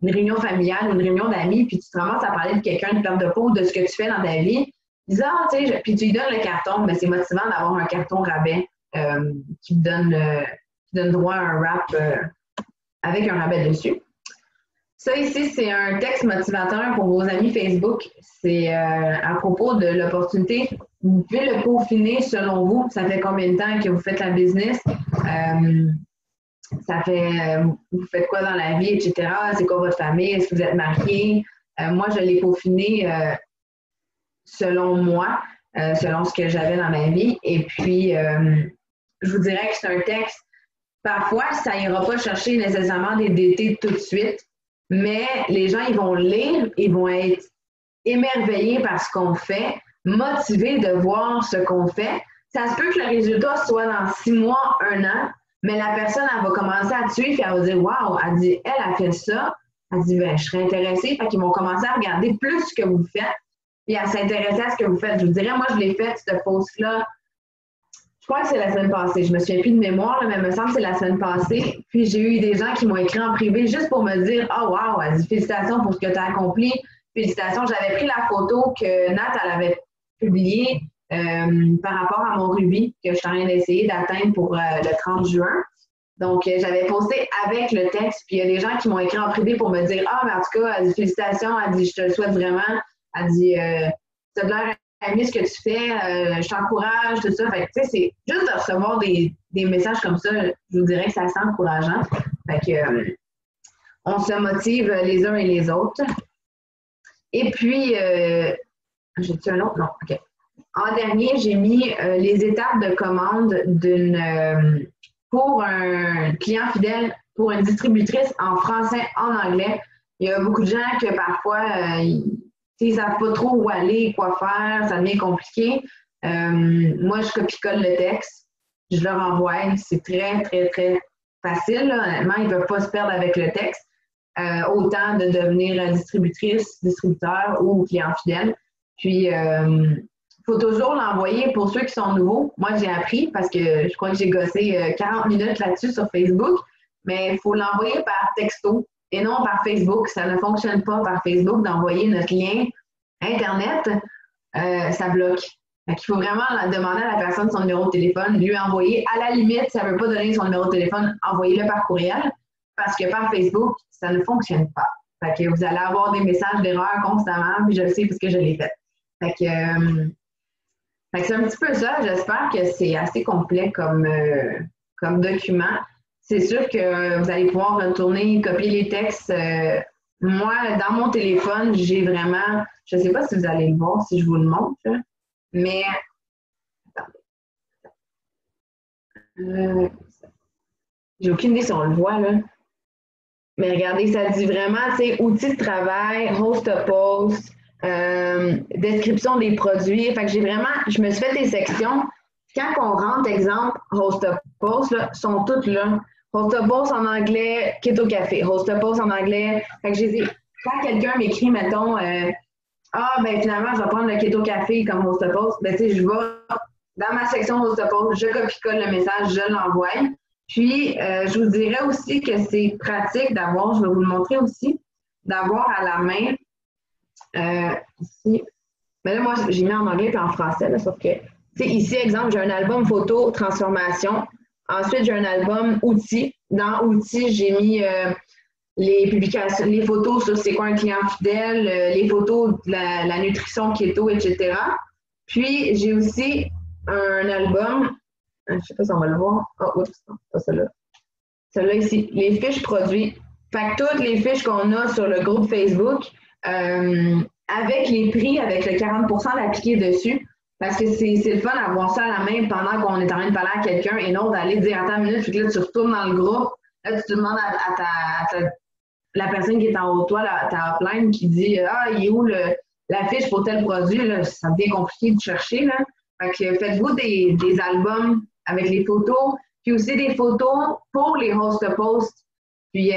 réunion familiale, une réunion d'amis, puis tu te ramasses à parler de quelqu'un, de perte de peau, de ce que tu fais dans ta vie, bizarre, tu sais, puis tu lui donnes le carton, mais c'est motivant d'avoir un carton rabais qui donne droit à un wrap avec un rabais dessus. Ça ici, c'est un texte motivateur pour vos amis Facebook. C'est à propos de l'opportunité. Vous pouvez le peaufiner selon vous. Ça fait combien de temps que vous faites la business? Vous faites quoi dans la vie, etc. C'est quoi votre famille? Est-ce que vous êtes marié? Moi, je l'ai peaufiné selon moi, selon ce que j'avais dans ma vie. Et puis, je vous dirais que c'est un texte, parfois, ça n'ira pas chercher nécessairement des DT tout de suite, mais les gens, ils vont lire, ils vont être émerveillés par ce qu'on fait, motivés de voir ce qu'on fait. Ça se peut que le résultat soit dans 6 mois, 1 an, mais la personne, elle va commencer à te suivre et elle va dire « Wow! » Elle dit « Elle a fait ça. » Elle dit « Ben, je serais intéressée. » Fait qu'ils vont commencer à regarder plus ce que vous faites et à s'intéresser à ce que vous faites. Je vous dirais, moi, je l'ai fait, cette post-là, je crois que c'est la semaine passée. Je me souviens plus de mémoire, là, mais il me semble que c'est la semaine passée. Puis j'ai eu des gens qui m'ont écrit en privé juste pour me dire « Oh wow! » Elle dit « Félicitations pour ce que tu as accompli. Félicitations. » J'avais pris la photo que Nat, elle avait publiée par rapport à mon rubis que je suis en train d'essayer d'atteindre pour le 30 juin. Donc, j'avais posté avec le texte. Puis il y a des gens qui m'ont écrit en privé pour me dire « Ah, mais en tout cas, elle dit félicitations. Elle dit « Je te le souhaite vraiment. » Elle dit « Tu as l'air aimé ce que tu fais. Je t'encourage. » Tout ça. Fait que, tu sais, c'est juste de recevoir des messages comme ça, je vous dirais que c'est assez encourageant. Fait que, on se motive les uns et les autres. Et puis, j'ai-tu un autre? Non, OK. En dernier, j'ai mis les étapes de commande pour un client fidèle, pour une distributrice en français, en anglais. Il y a beaucoup de gens que parfois, ils ne savent pas trop où aller, quoi faire, ça devient compliqué. Moi, je copie-colle le texte, je leur envoie. C'est très, très, très facile. Là. Honnêtement, ils ne peuvent pas se perdre avec le texte. Autant de devenir distributrice, distributeur ou client fidèle. Puis, il faut toujours l'envoyer pour ceux qui sont nouveaux. Moi, j'ai appris parce que je crois que j'ai gossé 40 minutes là-dessus sur Facebook, mais il faut l'envoyer par texto et non par Facebook. Ça ne fonctionne pas par Facebook d'envoyer notre lien Internet. Ça bloque. Donc, il faut vraiment demander à la personne son numéro de téléphone, lui envoyer. À la limite, ça ne veut pas donner son numéro de téléphone, envoyez-le par courriel parce que par Facebook, ça ne fonctionne pas. Fait que vous allez avoir des messages d'erreur constamment, puis je le sais parce que je l'ai fait. Fait que c'est un petit peu ça. J'espère que c'est assez complet comme document. C'est sûr que vous allez pouvoir retourner, copier les textes. Moi, dans mon téléphone, j'ai vraiment, je ne sais pas si vous allez le voir, si je vous le montre, là, mais j'ai aucune idée si on le voit, là. Mais regardez, ça dit vraiment, tu sais, outils de travail, host a post, description des produits. Fait que je me suis fait des sections. Quand on rentre, exemple, host a post, là, sont toutes là. Host a post en anglais, Keto Café. Host a post en anglais. Fait que quand quelqu'un m'écrit, mettons, ben finalement, je vais prendre le Keto Café comme host a post, ben tu sais, je vais dans ma section host a post, je copie-colle le message, je l'envoie. Puis, je vous dirais aussi que c'est pratique d'avoir, je vais vous le montrer aussi, d'avoir à la main, ici, mais là, moi, j'ai mis en anglais et en français, là, sauf que, tu sais, ici, exemple, j'ai un album photo transformation. Ensuite, j'ai un album outils. Dans outils, j'ai mis les publications, les photos sur c'est quoi un client fidèle, les photos de la nutrition keto, etc. Puis, j'ai aussi un album, je ne sais pas si on va le voir. Oh, oups, non, pas celle-là. Celle-là ici, les fiches produits. Fait que toutes les fiches qu'on a sur le groupe Facebook, avec les prix, avec le 40% d'appliqué dessus, parce que c'est le fun d'avoir ça à la main pendant qu'on est en train de parler à quelqu'un et non d'aller dire attends une minute, puis que là, tu retournes dans le groupe, là, tu te demandes à la personne qui est en haut de toi, ta hotline, qui dit ah, il est où la fiche pour tel produit, là, ça devient compliqué de chercher, là. Fait que faites-vous des albums avec les photos, puis aussi des photos pour les host posts. Puis,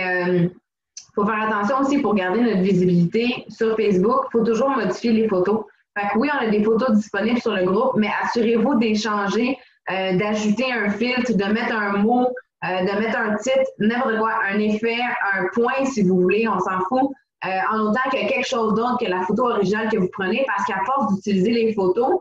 faut faire attention aussi pour garder notre visibilité sur Facebook. Il faut toujours modifier les photos. Fait que oui, on a des photos disponibles sur le groupe, mais assurez-vous d'échanger, d'ajouter un filtre, de mettre un mot, de mettre un titre, n'importe quoi, un effet, un point si vous voulez, on s'en fout, en autant qu'il y a quelque chose d'autre que la photo originale que vous prenez, parce qu'à force d'utiliser les photos,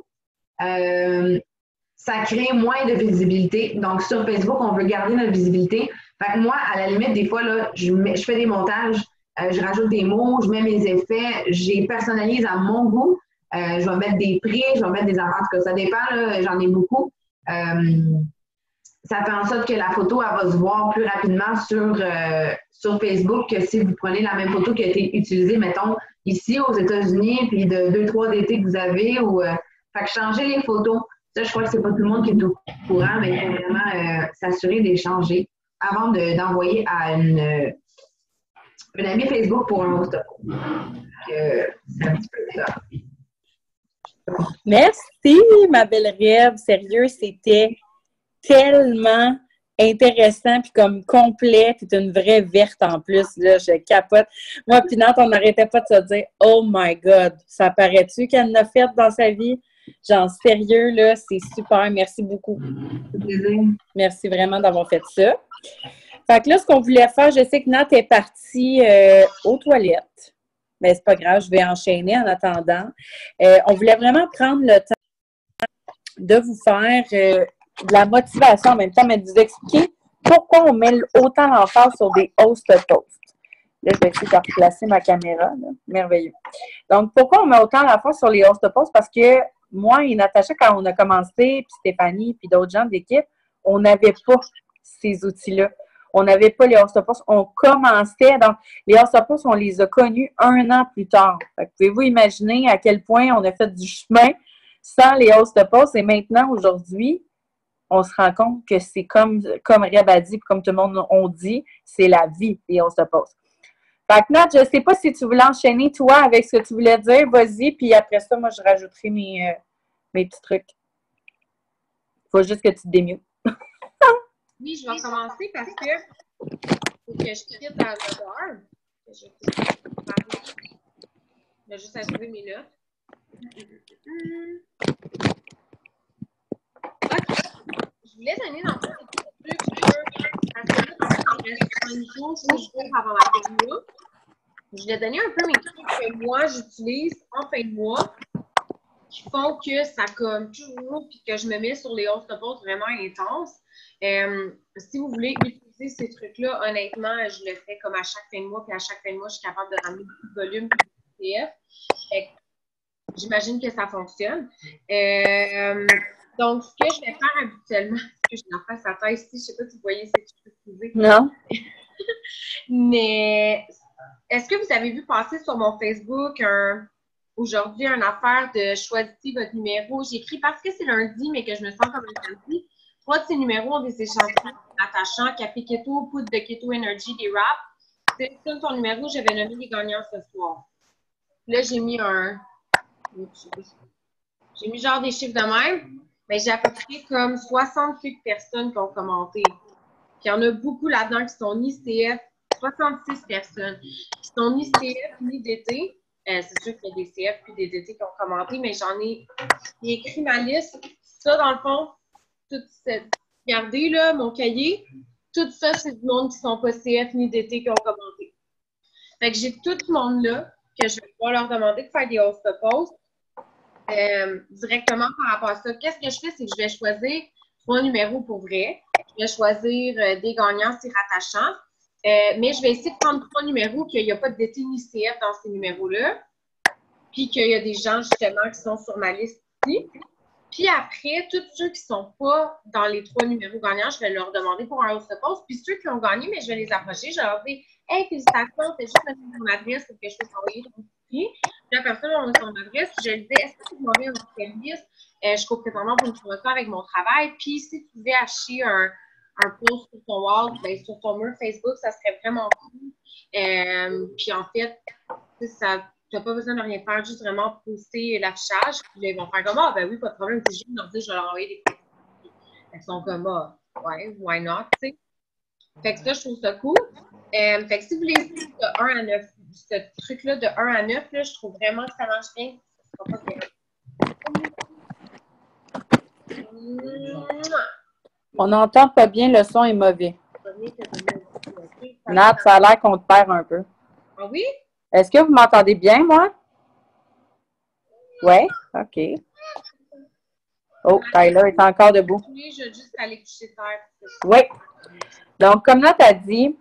ça crée moins de visibilité. Donc, sur Facebook, on veut garder notre visibilité. Fait que moi, à la limite, des fois, là, je fais des montages, je rajoute des mots, je mets mes effets, je personnalise à mon goût. Je vais mettre des prix, je vais mettre des avances, que ça dépend, là, j'en ai beaucoup. Ça fait en sorte que la photo, elle va se voir plus rapidement sur Facebook que si vous prenez la même photo qui a été utilisée, mettons, ici aux États-Unis, puis de 2-3 étés que vous avez. Fait que changer les photos. Ça, je crois que c'est pas tout le monde qui est au courant, mais il faut vraiment s'assurer d'échanger avant d'envoyer à une amie Facebook pour un host. C'est un petit peu ça. Merci, ma belle Rêve. Sérieux, c'était tellement intéressant puis comme complet, puis une vraie verte en plus, là, je capote. Moi, puis Nat, on n'arrêtait pas de se dire « Oh my God! » Ça paraît-tu qu'elle en a fait dans sa vie? Genre, sérieux, là, c'est super. Merci beaucoup. Merci vraiment d'avoir fait ça. Fait que là, ce qu'on voulait faire, je sais que Nat est partie aux toilettes. Mais c'est pas grave, je vais enchaîner en attendant. On voulait vraiment prendre le temps de vous faire de la motivation en même temps, mais de vous expliquer pourquoi on met autant l'emphase sur des host posts. Là, je vais essayer de replacer ma caméra. Là. Merveilleux. Donc, pourquoi on met autant l'emphase sur les host posts? Parce que moi et Natacha, quand on a commencé, puis Stéphanie, puis d'autres gens de l'équipe, on n'avait pas ces outils-là. On n'avait pas les host posts. On commençait. Donc, les host posts, on les a connus 1 an plus tard. Pouvez-vous imaginer à quel point on a fait du chemin sans les host posts? Et maintenant, aujourd'hui, on se rend compte que c'est comme Reb a dit, comme tout le monde on dit, c'est la vie, les host posts. Fait que Nat, je ne sais pas si tu voulais enchaîner, toi, avec ce que tu voulais dire. Vas-y, puis après ça, moi, je rajouterai mes petits trucs. Il faut juste que tu te démutes. Oui, je vais commencer parce que faut que je quitte dans le bar. Je vais juste trouver mes notes. OK. Je voulais donner dans le fond des trucs parce que là, il reste 5 jours, 6 jours avant la fin de mois. Je voulais donner un peu mes trucs que moi, j'utilise en fin de mois qui font que ça comme toujours puis que je me mets sur les host posts vraiment intenses. Si vous voulez utiliser utiliser ces trucs-là, honnêtement, je le fais comme à chaque fin de mois, puis à chaque fin de mois, je suis capable de ramener beaucoup de volume pour le CF. J'imagine que ça fonctionne. Donc, ce que je vais faire habituellement, que j'ai la face à taille ici, je ne sais pas si vous voyez ces trucs utilisés. Non. Mais est-ce que vous avez vu passer sur mon Facebook aujourd'hui une affaire de choisissez votre numéro? J'ai écrit parce que c'est lundi, mais que je me sens comme un samedi. 3 de ces numéros ont des échantillons attachants, café keto, poudre de keto energy, des wraps. Sélectionne ton numéro, je vais nommer les gagnants ce soir. Là, j'ai mis genre des chiffres de même, mais j'ai à peu près comme 60 personnes qui ont commenté. Puis il y en a beaucoup là-dedans qui sont ni CF, 66 personnes qui sont ni CF ni DT. C'est sûr qu'il y a des CF puis des DT qui ont commenté, mais j'ai écrit ma liste. Ça, dans le fond, regardez là, mon cahier, tout ça, c'est du monde qui ne sont pas CF ni DT qui ont commenté. Fait que j'ai tout ce monde-là que je vais pouvoir leur demander de faire des host posts directement par rapport à ça. Qu'est-ce que je fais? C'est que je vais choisir 3 numéros pour vrai. Je vais choisir des gagnants, c'est rattachant. Mais je vais essayer de prendre 3 numéros qu'il n'y a pas de DT ni CF dans ces numéros-là. Puis qu'il y a des gens, justement, qui sont sur ma liste ici. Puis après, tous ceux qui ne sont pas dans les 3 numéros gagnants, je vais leur demander pour un host post. Puis ceux qui ont gagné, mais je vais les approcher. Je vais leur dire « Hey, félicitations, c'est juste mon adresse pour que je puisse envoyer ton prix. » Puis la personne a son adresse. Je lui dis « Est-ce que tu m'envoies un service? Je cours présentement pour une promotion avec mon travail. Puis si tu pouvais acheter un post sur ton wall, ben, sur ton mur Facebook, ça serait vraiment cool. Puis en fait, ça... Tu n'as pas besoin de rien faire, juste vraiment poster l'affichage. Puis là, ils vont faire comme ah, ben oui, pas de problème. Si je leur dis, je vais leur envoyer des photos. Elles sont comme ah, ouais, why not, tu sais. Fait que ça, je trouve ça cool. Fait que si vous voulez essayer de 1 à 9, ce truc-là de 1 à 9, là, je trouve vraiment que ça marche bien. Ça sera pas bien. On n'entend pas bien, le son est mauvais. Nat, ça a l'air qu'on te perd un peu. Ah oui? Est-ce que vous m'entendez bien, moi? Oui? OK. Oh, Tyler est encore debout. Oui, je vais juste aller coucher terre. Oui. Donc, comme Nat a dit,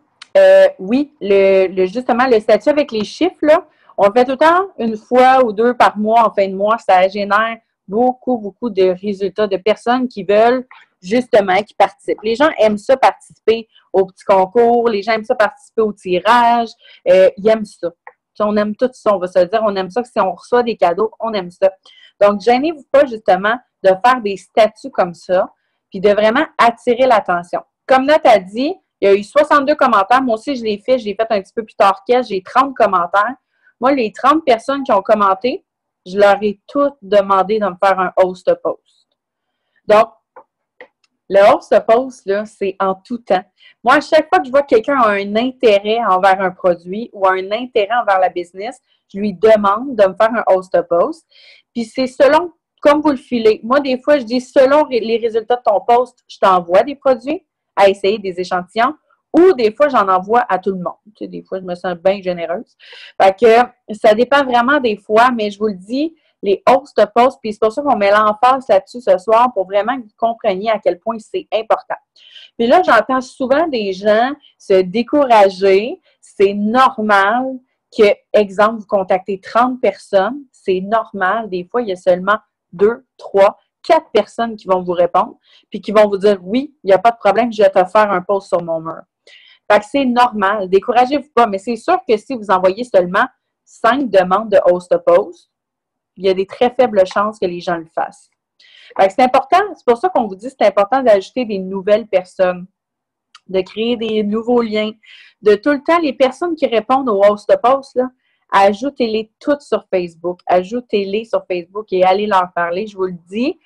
oui, justement, le statut avec les chiffres, là, on le fait tout le temps une fois ou 2 par mois, en fin de mois. Ça génère beaucoup, beaucoup de résultats de personnes qui veulent, justement, qui participent. Les gens aiment ça participer aux petits concours. Les gens aiment ça participer au tirage. Ils aiment ça. On aime tout ça, on va se le dire. On aime ça que si on reçoit des cadeaux, on aime ça. Donc, gênez-vous pas, justement, de faire des statuts comme ça, puis de vraiment attirer l'attention. Comme Nat a dit, il y a eu 62 commentaires. Moi aussi, je l'ai fait un petit peu plus tard qu'elle. J'ai 30 commentaires. Moi, les 30 personnes qui ont commenté, je leur ai toutes demandé de me faire un host post. Donc, le host post, là, c'est en tout temps. Moi, à chaque fois que je vois que quelqu'un a un intérêt envers un produit ou un intérêt envers la business, je lui demande de me faire un host post. Puis c'est selon, comme vous le filez. Moi, des fois, je dis, selon les résultats de ton post, je t'envoie des produits à essayer, des échantillons, ou des fois, j'en envoie à tout le monde. Tu sais, des fois, je me sens bien généreuse. Fait que ça dépend vraiment des fois, mais je vous le dis, les host posts, puis c'est pour ça qu'on met l'emphase là-dessus ce soir pour vraiment que vous compreniez à quel point c'est important. Puis là, j'entends souvent des gens se décourager. C'est normal que, exemple, vous contactez 30 personnes. C'est normal. Des fois, il y a seulement 2, 3, 4 personnes qui vont vous répondre puis qui vont vous dire « Oui, il n'y a pas de problème, je vais te faire un post sur mon mur. » Fait que c'est normal. Découragez-vous pas. Mais c'est sûr que si vous envoyez seulement 5 demandes de host post, il y a des très faibles chances que les gens le fassent. Fait que c'est important, c'est pour ça qu'on vous dit que c'est important d'ajouter des nouvelles personnes, de créer des nouveaux liens, de tout le temps, les personnes qui répondent au host post, là, ajoutez-les toutes sur Facebook, ajoutez-les sur Facebook et allez leur parler, je vous le dis.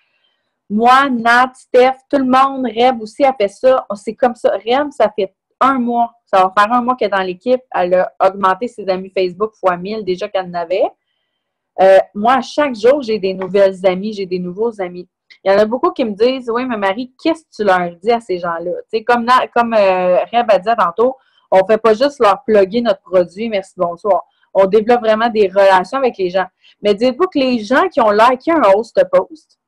Moi, Nat, Steph, tout le monde, Reb aussi a fait ça, c'est comme ça. Reb, ça fait 1 mois, ça va faire 1 mois qu'elle est dans l'équipe, elle a augmenté ses amis Facebook fois 1000 déjà qu'elle en avait. Moi, chaque jour, j'ai des nouvelles amies, j'ai des nouveaux amis. Il y en a beaucoup qui me disent « Oui, mais Marie, qu'est-ce que tu leur dis à ces gens-là? » Tu sais, comme Reb a dit tantôt, on ne fait pas juste leur plugger notre produit, merci, bonsoir. On développe vraiment des relations avec les gens. Mais dites-vous que les gens qui ont liké un host post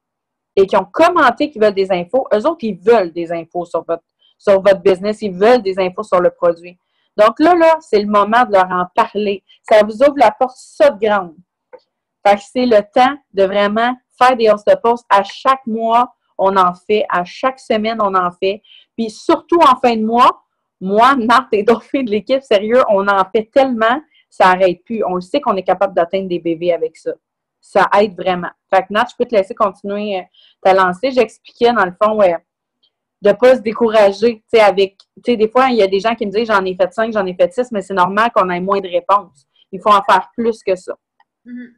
et qui ont commenté qu'ils veulent des infos, eux autres, ils veulent des infos sur votre business, ils veulent des infos sur le produit. Donc là, c'est le moment de leur en parler. Ça vous ouvre la porte ça de grande. Fait que c'est le temps de vraiment faire des host posts. À chaque mois, on en fait. À chaque semaine, on en fait. Puis surtout en fin de mois, moi, Marthe et d'autres filles de l'équipe, sérieux, on en fait tellement, ça n'arrête plus. On le sait qu'on est capable d'atteindre des bébés avec ça. Ça aide vraiment. Fait que Nat, je peux te laisser continuer ta lancée. J'expliquais, dans le fond, de ne pas se décourager, tu sais, avec, tu sais, des fois, il y a des gens qui me disent, j'en ai fait 5, j'en ai fait 6, mais c'est normal qu'on ait moins de réponses. Il faut en faire plus que ça. Mm-hmm.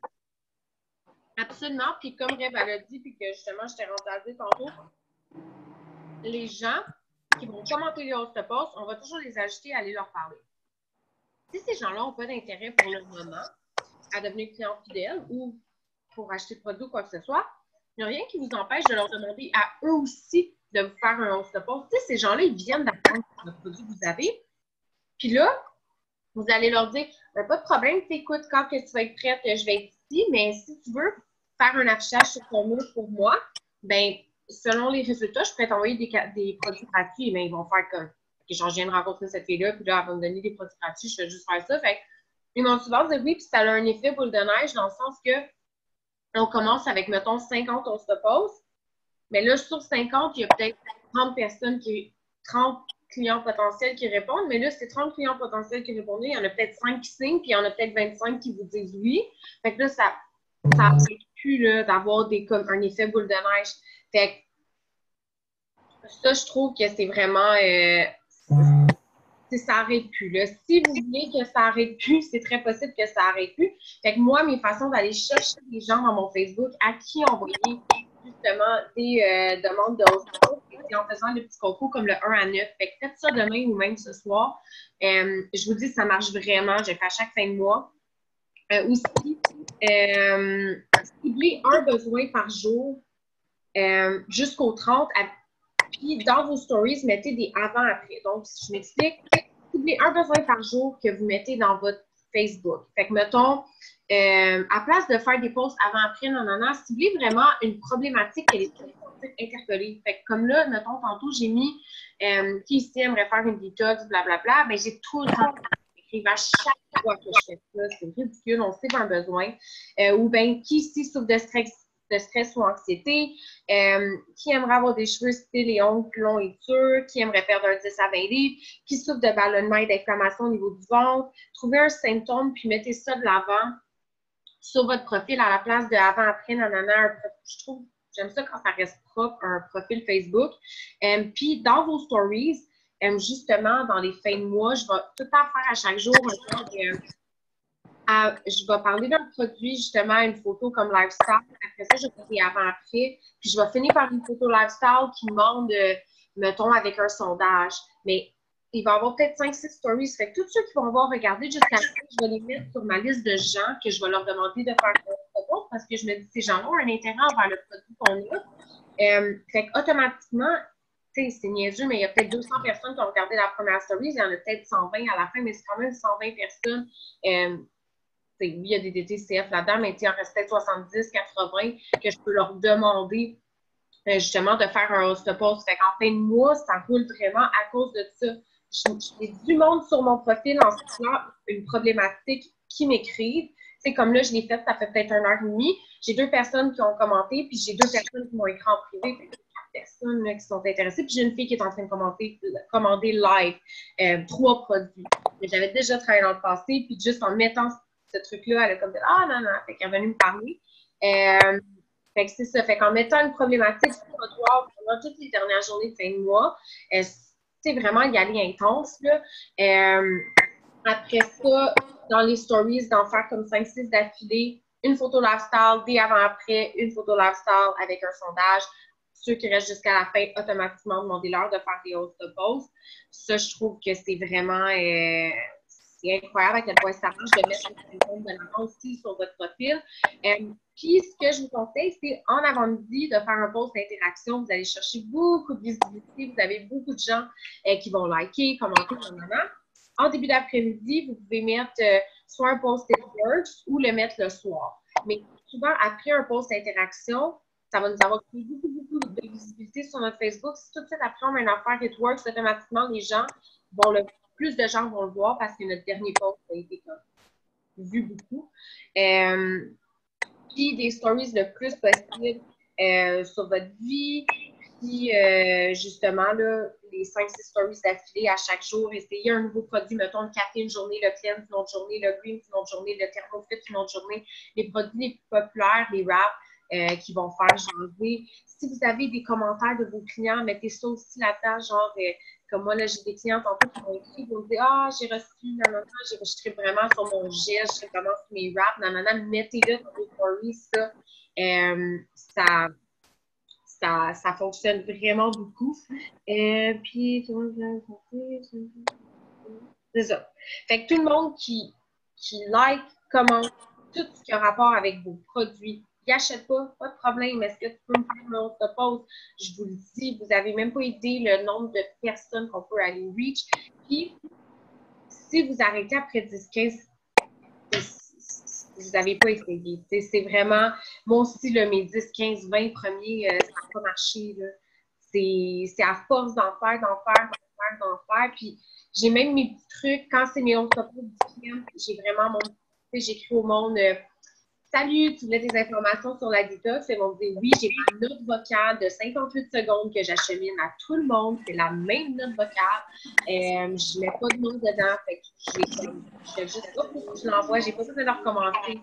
Absolument. Puis comme Rêve, elle a dit, puis que justement, je t'ai rendu tantôt, les gens qui vont commenter les host posts, on va toujours les ajouter à aller leur parler. Si ces gens-là n'ont pas d'intérêt pour le moment à devenir clients fidèles ou pour acheter le produit ou quoi que ce soit, il n'y a rien qui vous empêche de leur demander à eux aussi de vous faire un host post. Tu sais, ces gens-là, ils viennent d'apprendre le produit que vous avez. Puis là, vous allez leur dire, pas de problème, écoute, quand que tu vas être prête, je vais être ici, mais si tu veux faire un affichage sur ton mur pour moi, ben selon les résultats, je pourrais t'envoyer des produits gratuits, mais ils vont faire comme, OK, je viens de rencontrer cette fille-là, puis là, elle va me donner des produits gratuits, je vais juste faire ça. Fait ils m'ont souvent dit oui, puis ça a un effet boule de neige dans le sens que on commence avec, mettons, 50 on se pose, mais là, sur 50, il y a peut-être 30 clients potentiels qui répondent, mais là, c'est 30 clients potentiels qui répondent, il y en a peut-être 5 qui signent, puis il y en a peut-être 25 qui vous disent oui. Fait que là, ça n'arrête plus d'avoir un effet boule de neige. Fait que ça, je trouve que c'est vraiment... ça n'arrête plus. Là. Si vous voulez que ça n'arrête plus, c'est très possible que ça n'arrête plus. Fait que moi, mes façons d'aller chercher des gens dans mon Facebook à qui envoyer justement des demandes de host c'est en faisant le petit concours comme le 1 à 9. Fait que faites ça demain ou même ce soir. Je vous dis, ça marche vraiment. Je fais à chaque fin de mois. Aussi, ciblez un besoin par jour jusqu'au 30. Puis, dans vos stories, mettez des avant-après. Donc, si je m'explique, ciblez un besoin par jour que vous mettez dans votre Facebook. Fait que, mettons, à place de faire des posts avant-après, ciblez vraiment une problématique que les gens sont interpellés. Fait que, comme là, mettons, tantôt, j'ai mis qui ici aimerait faire une detox, blablabla, mais j'ai tout le temps écrit à chaque fois que je fais ça. C'est ridicule, on cible un besoin. Ou bien, qui ici souffre de stress ou anxiété, qui aimerait avoir des cheveux style et ongles plus longs et durs, qui aimerait perdre un 10 à 20 livres, qui souffre de ballonnement et d'inflammation au niveau du ventre. Trouvez un symptôme, puis mettez ça de l'avant sur votre profil à la place de avant-après, je trouve, j'aime ça quand ça reste propre, un profil Facebook. Puis dans vos stories, justement, dans les fins de mois, je vais tout le temps faire à chaque jour un genre de je vais parler d'un produit, justement, une photo comme lifestyle. Après ça, je vais faire des avant-après. Puis, je vais finir par une photo lifestyle qui demande, mettons, avec un sondage. Mais il va y avoir peut-être 5-6 stories. Fait que tous ceux qui vont avoir regardé jusqu'à la fin, je vais les mettre sur ma liste de gens que je vais leur demander de faire un photo parce que je me dis, ces gens-là ont un intérêt envers le produit qu'on a. Fait qu'automatiquement, tu sais, c'est niaiseux, mais il y a peut-être 200 personnes qui ont regardé la première story. Il y en a peut-être 120 à la fin, mais c'est quand même 120 personnes. Oui, il y a des DTCF là-dedans, mais il en reste peut-être 70, 80 que je peux leur demander justement de faire un host post. Fait qu'en fin de mois, ça roule vraiment à cause de ça. J'ai du monde sur mon profil en ce moment, une problématique qui m'écrivent. C'est comme là, je l'ai fait, ça fait peut-être 1h30. J'ai 2 personnes qui ont commenté, puis j'ai 2 personnes qui m'ont écrit en privé. Fait que 4 personnes là, qui sont intéressées. Puis j'ai une fille qui est en train de commander live 3 produits. Mais j'avais déjà travaillé dans le passé, puis juste en mettant ce truc-là, elle a comme dit « Ah, non, non », fait qu'elle est venue me parler. Fait que c'est ça. Fait qu'en mettant une problématique sur le trottoir pendant toutes les dernières journées de fin de mois, c'est vraiment y aller intense, là. Après ça, dans les stories, d'en faire comme 5-6 d'affilée, une photo lifestyle, des avant-après, une photo lifestyle avec un sondage. Ceux qui restent jusqu'à la fin, automatiquement, demandez-leur de faire des host posts. Ça, je trouve que c'est vraiment... c'est incroyable à quel point ça marche de mettre un symptôme de l'avant aussi sur votre profil. Puis, ce que je vous conseille, c'est en avant-midi de faire un post d'interaction. Vous allez chercher beaucoup de visibilité. Vous avez beaucoup de gens qui vont liker, commenter, en début d'après-midi, vous pouvez mettre soit un post words ou le mettre le soir. Mais souvent, après un post d'interaction, ça va nous avoir créé beaucoup de visibilité sur notre Facebook. Si tout de suite après on met une affaire it works, automatiquement, plus de gens vont le voir parce que notre dernier post a été vu beaucoup. Puis des stories le plus possible sur votre vie. Puis justement, là, les 5-6 stories d'affilée à chaque jour, essayer un nouveau produit, mettons le café une journée, le cleanse une autre journée, le green une autre journée, le thermofit une autre journée, les produits les plus populaires, les wraps qui vont faire jaser. Si vous avez des commentaires de vos clients, mettez ça aussi là-dedans, genre comme moi, là, j'ai des clients tantôt qui m'ont écrit, ils vont me dire « Ah, j'ai reçu, nanana, je serai vraiment sur mon geste, je serai vraiment sur mes wraps, nanana, mettez-le dans vos stories, ça fonctionne vraiment beaucoup. Puis, c'est ça. Fait que tout le monde qui like, commente, tout ce qui a rapport avec vos produits, il n'achète pas de problème. Est-ce que tu peux me faire une autre pause? Je vous le dis, vous n'avez même pas idée le nombre de personnes qu'on peut aller reach. Puis, si vous arrêtez après 10-15, vous n'avez pas essayé. C'est vraiment, moi aussi, là, mes 10, 15, 20 premiers, ça n'a pas marché. C'est à force d'en faire. Puis j'ai même mes petits trucs. Quand c'est mes autres propos du client, j'ai vraiment j'écris au monde Salut, tu voulais des informations sur la détox? Ils vont me dire oui, j'ai ma note vocale de 58 secondes que j'achemine à tout le monde. C'est la même note vocale. Je ne mets pas de nom dedans. Fait que je fais juste je l'envoie. J'ai pas besoin de leur commenter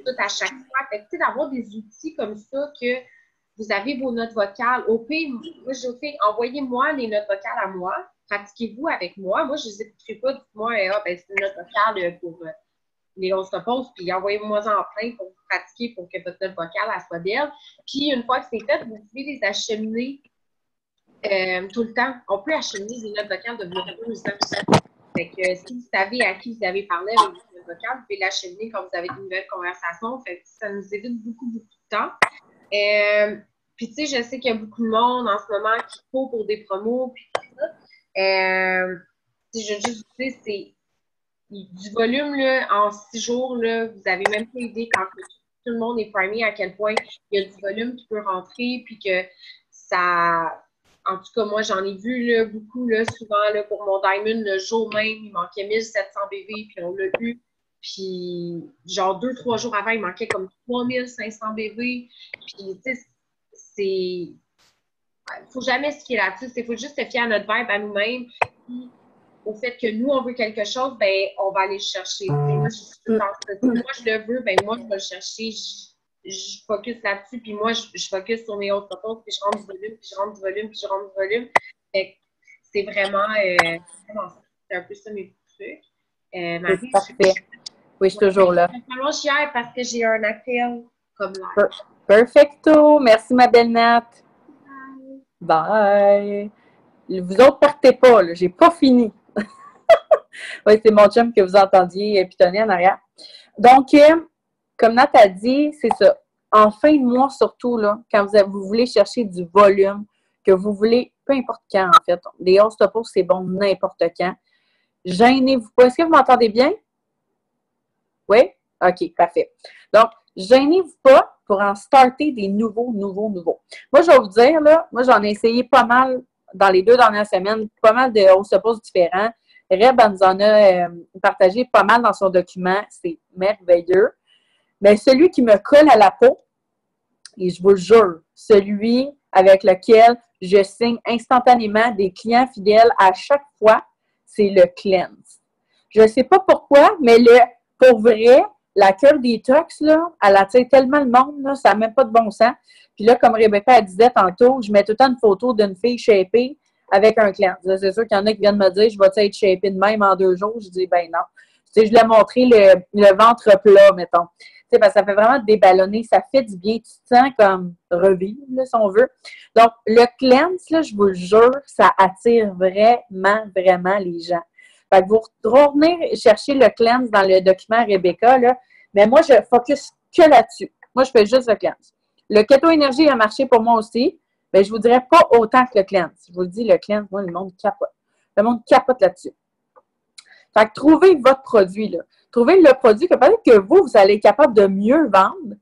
tout à chaque fois. Fait que d'avoir des outils comme ça que vous avez vos notes vocales. Au pire, moi, je fais envoyez-moi les notes vocales à moi. Pratiquez-vous avec moi. Moi, je ne les écouterai pas. Dites-moi, c'est une note vocale pour les on se pose, puis envoyez-moi-en plein pour vous pratiquer pour que votre note vocale elle soit belle. Puis, une fois que c'est fait, vous pouvez les acheminer tout le temps. On peut acheminer des notes vocales de vos 2 ans. Fait que si vous savez à qui vous avez parlé avec votre note vocale, vous pouvez l'acheminer quand vous avez une nouvelle conversation. Fait que ça nous évite beaucoup de temps. Puis, tu sais, je sais qu'il y a beaucoup de monde en ce moment qui court pour des promos, puis tout ça. Je veux juste vous dire, c'est du volume, là, en 6 jours, là, vous n'avez même pas idée quand tout le monde est primé à quel point il y a du volume qui peut rentrer, puis que ça... En tout cas, moi, j'en ai vu là, beaucoup, là, souvent, là, pour mon Diamond, le jour même, il manquait 1700 BV, puis on l'a eu. Puis, genre, 2-3 jours avant, il manquait comme 3500 BV. Puis, tu sais, c'est... Il ne faut jamais se fier là-dessus. Il faut juste se fier à notre vibe, à nous-mêmes. Puis, au fait que nous, on veut quelque chose, ben on va aller le chercher. Moi, je le veux, ben moi, je vais le chercher. Je focus là-dessus, puis moi, je focus sur mes autres photos, puis je rentre du volume, puis je rentre du volume, puis je rentre du volume. C'est vraiment ça. C'est un peu ça mes trucs. C'est parfait. Oui, je suis toujours là. Je suis fière parce que j'ai un appel comme là. Perfecto. Merci, ma belle Nat. Bye. Vous autres, partez pas, là. J'ai pas fini. Oui, c'est mon chum que vous entendiez pitonner en arrière. Donc, comme Nat a dit, c'est ça. En fin de mois, surtout, là, quand vous voulez chercher du volume, que vous voulez, peu importe quand, en fait. Les 11 topos, c'est bon n'importe quand. Gênez-vous pas. Est-ce que vous m'entendez bien? Oui? OK, parfait. Donc, gênez-vous pas pour en starter des nouveaux. Moi, je vais vous dire, là, moi, j'en ai essayé pas mal dans les 2 dernières semaines, pas mal de 11 topos différents. Reb, elle nous en a partagé pas mal dans son document. C'est merveilleux. Mais celui qui me colle à la peau, et je vous le jure, celui avec lequel je signe instantanément des clients fidèles à chaque fois, c'est le cleanse. Je ne sais pas pourquoi, mais pour vrai, la cure détox, là, elle attire tellement le monde, là, ça n'a même pas de bon sens. Puis là, comme Rebecca disait tantôt, je mets tout le temps une photo d'une fille shapée avec un cleanse. C'est sûr qu'il y en a qui viennent me dire, je vais être shapée de même en 2 jours. Je dis, ben non. Tu sais, je l'ai montré le ventre plat, mettons. Tu sais, parce que ça fait vraiment déballonner, ça fait du bien. Tu te sens comme revivre, là, si on veut. Donc, le cleanse, là, je vous le jure, ça attire vraiment les gens. Fait que vous revenez chercher le cleanse dans le document Rebecca, là, mais moi, je focus que là-dessus. Moi, je fais juste le cleanse. Le Keto Énergie a marché pour moi aussi, mais je ne vous dirais pas autant que le cleanse. Je vous le dis, le cleanse, moi, le monde capote. Le monde capote là-dessus. Fait que trouvez votre produit, là. Trouvez le produit que peut-être que vous allez être capable de mieux vendre.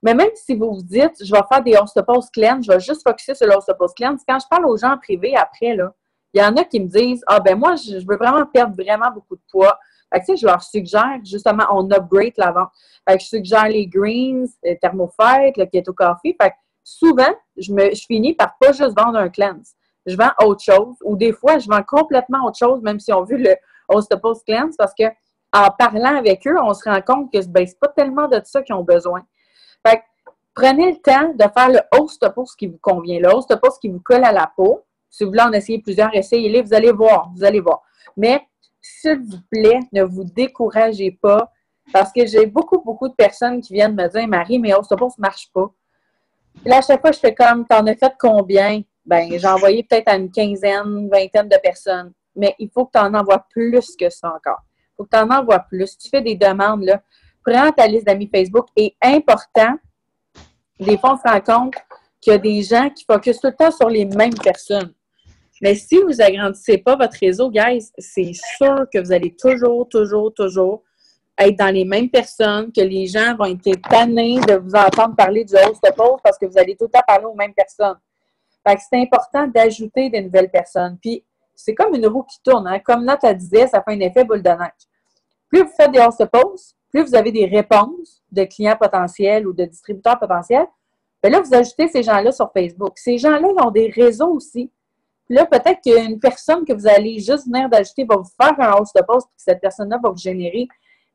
Mais même si vous vous dites, je vais faire des Ostopause Cleanse, je vais juste focuser sur l'Ostopause Cleanse, quand je parle aux gens en privé après, là, il y en a qui me disent, ah ben moi, je veux vraiment perdre vraiment beaucoup de poids. Fait que, tu sais, je leur suggère, justement, on upgrade la vente. Fait que je suggère les greens, le thermophyte, le keto coffee. Fait que souvent, je finis par pas juste vendre un cleanse. Je vends autre chose, ou des fois, je vends complètement autre chose, même si on veut le Ostopause Cleanse, parce que en parlant avec eux, on se rend compte que ben, c'est pas tellement de ça qu'ils ont besoin. Fait que prenez le temps de faire le Ostopause qui vous convient, le Ostopause qui vous colle à la peau. Si vous voulez en essayer plusieurs, essayez-les, vous allez voir, vous allez voir. Mais, s'il vous plaît, ne vous découragez pas, parce que j'ai beaucoup de personnes qui viennent me dire, Marie, mais Ostopause ne marche pas. Puis là, à chaque fois, je fais comme, t'en as fait combien? Ben, j'ai envoyé peut-être à une quinzaine, vingtaine de personnes. Mais il faut que tu en envoies plus que ça encore. Il faut que tu en envoies plus. Tu fais des demandes, là. Prends ta liste d'amis Facebook. Et important, des fois, on se rend compte qu'il y a des gens qui focusent tout le temps sur les mêmes personnes. Mais si vous n'agrandissez pas votre réseau, guys, c'est sûr que vous allez toujours être dans les mêmes personnes, que les gens vont être tannés de vous entendre parler du Ostopause parce que vous allez tout le temps parler aux mêmes personnes. Fait que c'est important d'ajouter des nouvelles personnes. Puis, c'est comme une roue qui tourne. Hein? Comme Nata disait, ça fait un effet boule de neige. Plus vous faites des Ostopause, plus vous avez des réponses de clients potentiels ou de distributeurs potentiels, bien là, vous ajoutez ces gens-là sur Facebook. Ces gens-là, ils ont des réseaux aussi. Puis là, peut-être qu'une personne que vous allez juste venir d'ajouter va vous faire un Ostopause, puis que cette personne-là va vous générer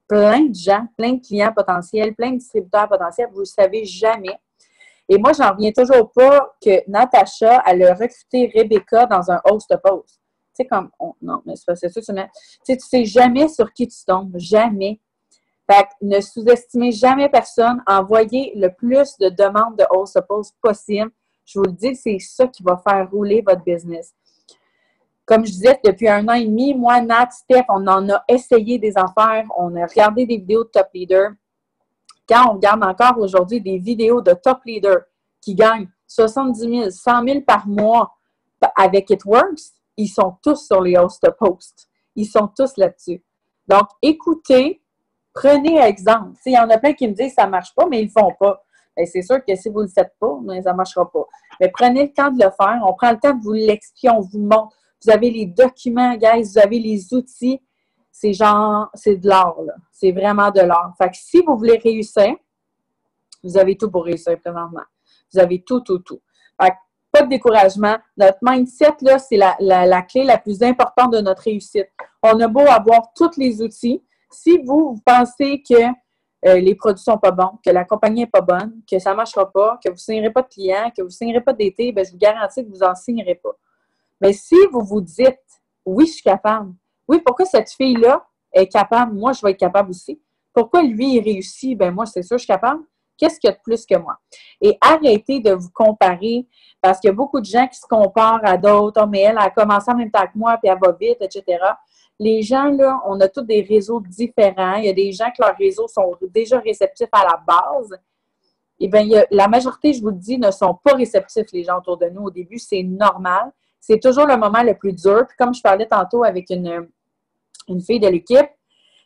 plein de gens, plein de clients potentiels, plein de distributeurs potentiels. Vous ne le savez jamais. Et moi, j'en reviens toujours pas que Natacha, elle a recruté Rebecca dans un Ostopause. Tu sais, comme, non, mais c'est ça, tu sais jamais sur qui tu tombes. Jamais. Fait que ne sous-estimez jamais personne. Envoyez le plus de demandes de Ostopause possible. Je vous le dis, c'est ça qui va faire rouler votre business. Comme je disais, depuis 1 an et demi, moi, Nat, Steph, on en a essayé des affaires. On a regardé des vidéos de top leaders. Quand on regarde encore aujourd'hui des vidéos de top leaders qui gagnent 70 000, 100 000 par mois avec It Works, ils sont tous sur les Ostopause. Ils sont tous là-dessus. Donc, écoutez, prenez exemple. Il y en a plein qui me disent que ça ne marche pas, mais ils ne le font pas. Et c'est sûr que si vous ne le faites pas, ça ne marchera pas. Mais prenez le temps de le faire. On prend le temps de vous l'expliquer, on vous montre. Vous avez les documents, guys, vous avez les outils. C'est genre, c'est de l'art, là. C'est vraiment de l'art. Fait que si vous voulez réussir, vous avez tout pour réussir présentement. Vous avez tout. Fait que pas de découragement. Notre mindset, là, c'est la clé la plus importante de notre réussite. On a beau avoir tous les outils. Si vous pensez que les produits sont pas bons, que la compagnie n'est pas bonne, que ça ne marchera pas, que vous ne signerez pas de clients, que vous ne signerez pas d'été, bien, je vous garantis que vous n'en signerez pas. Mais si vous vous dites, oui, je suis capable. Oui, pourquoi cette fille-là est capable? Moi, je vais être capable aussi. Pourquoi lui, il réussit? Ben moi, c'est sûr, je suis capable. Qu'est-ce qu'il y a de plus que moi? Et arrêtez de vous comparer, parce qu'il y a beaucoup de gens qui se comparent à d'autres. Oh, mais elle a commencé en même temps que moi, puis elle va vite, etc. Les gens, là, on a tous des réseaux différents. Il y a des gens que leurs réseaux sont déjà réceptifs à la base. Eh bien, la majorité, je vous le dis, ne sont pas réceptifs, les gens autour de nous. Au début, c'est normal. C'est toujours le moment le plus dur. Puis comme je parlais tantôt avec une fille de l'équipe,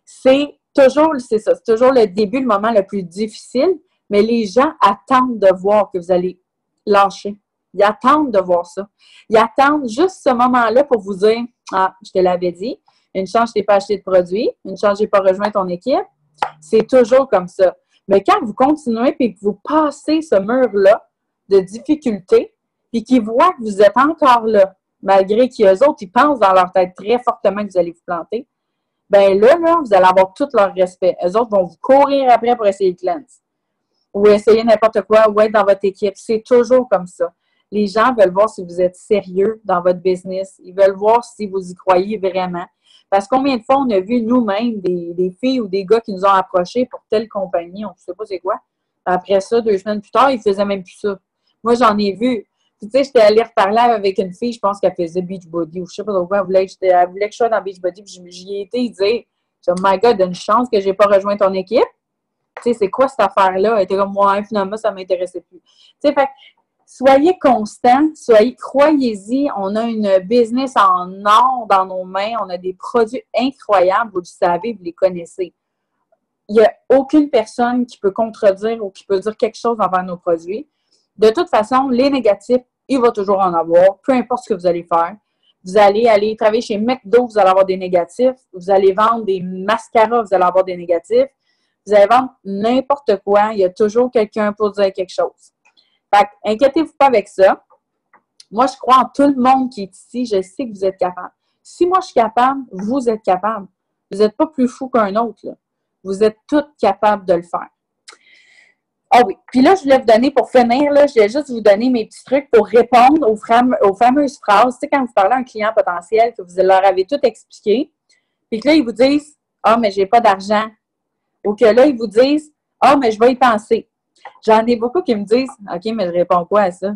c'est toujours le début, le moment le plus difficile, mais les gens attendent de voir que vous allez lâcher. Ils attendent de voir ça. Ils attendent juste ce moment-là pour vous dire « Ah, je te l'avais dit, une chance, je t'ai pas acheté de produit, une chance, je n'ai pas rejoint ton équipe. » C'est toujours comme ça. Mais quand vous continuez et que vous passez ce mur-là de difficulté, puis qu'ils voient que vous êtes encore là, malgré qu'eux autres, ils pensent dans leur tête très fortement que vous allez vous planter, bien là, vous allez avoir tout leur respect. Eux autres vont vous courir après pour essayer le cleanse. Ou essayer n'importe quoi, ou être dans votre équipe. C'est toujours comme ça. Les gens veulent voir si vous êtes sérieux dans votre business. Ils veulent voir si vous y croyez vraiment. Parce que combien de fois on a vu nous-mêmes des filles ou des gars qui nous ont approchés pour telle compagnie, on ne sait pas c'est quoi. Après ça, 2 semaines plus tard, ils ne faisaient même plus ça. Moi, j'en ai vu. Tu sais, j'étais allée reparler avec une fille, je pense qu'elle faisait Beachbody ou je ne sais pas pourquoi, elle voulait que je sois dans Beachbody, puis j'y ai été dire « Oh my God, une chance que je n'ai pas rejoint ton équipe. » Tu sais, c'est quoi cette affaire-là? Elle était comme moi, finalement, ça ne m'intéressait plus. Tu sais, fait soyez constant, croyez-y, on a une business en or dans nos mains, on a des produits incroyables, vous le savez, vous les connaissez. il n'y a aucune personne qui peut contredire ou qui peut dire quelque chose envers nos produits. De toute façon, les négatifs, il va toujours en avoir, peu importe ce que vous allez faire. Vous allez aller travailler chez McDo, vous allez avoir des négatifs. Vous allez vendre des mascaras, vous allez avoir des négatifs. Vous allez vendre n'importe quoi, il y a toujours quelqu'un pour dire quelque chose. Fait que, inquiétez-vous pas avec ça. Moi, je crois en tout le monde qui est ici. Je sais que vous êtes capable. Si moi, je suis capable, vous êtes capable. Vous n'êtes pas plus fou qu'un autre, là. Vous êtes toutes capables de le faire. Ah oui. Puis là, je voulais vous donner, pour finir, là, je vais juste vous donner mes petits trucs pour répondre aux fameuses phrases. Tu sais, quand vous parlez à un client potentiel, que vous leur avez tout expliqué, puis que là, ils vous disent « Ah, mais j'ai pas d'argent ». Ou que là, ils vous disent « Ah, mais je vais y penser ». J'en ai beaucoup qui me disent « OK, mais je réponds quoi à ça? »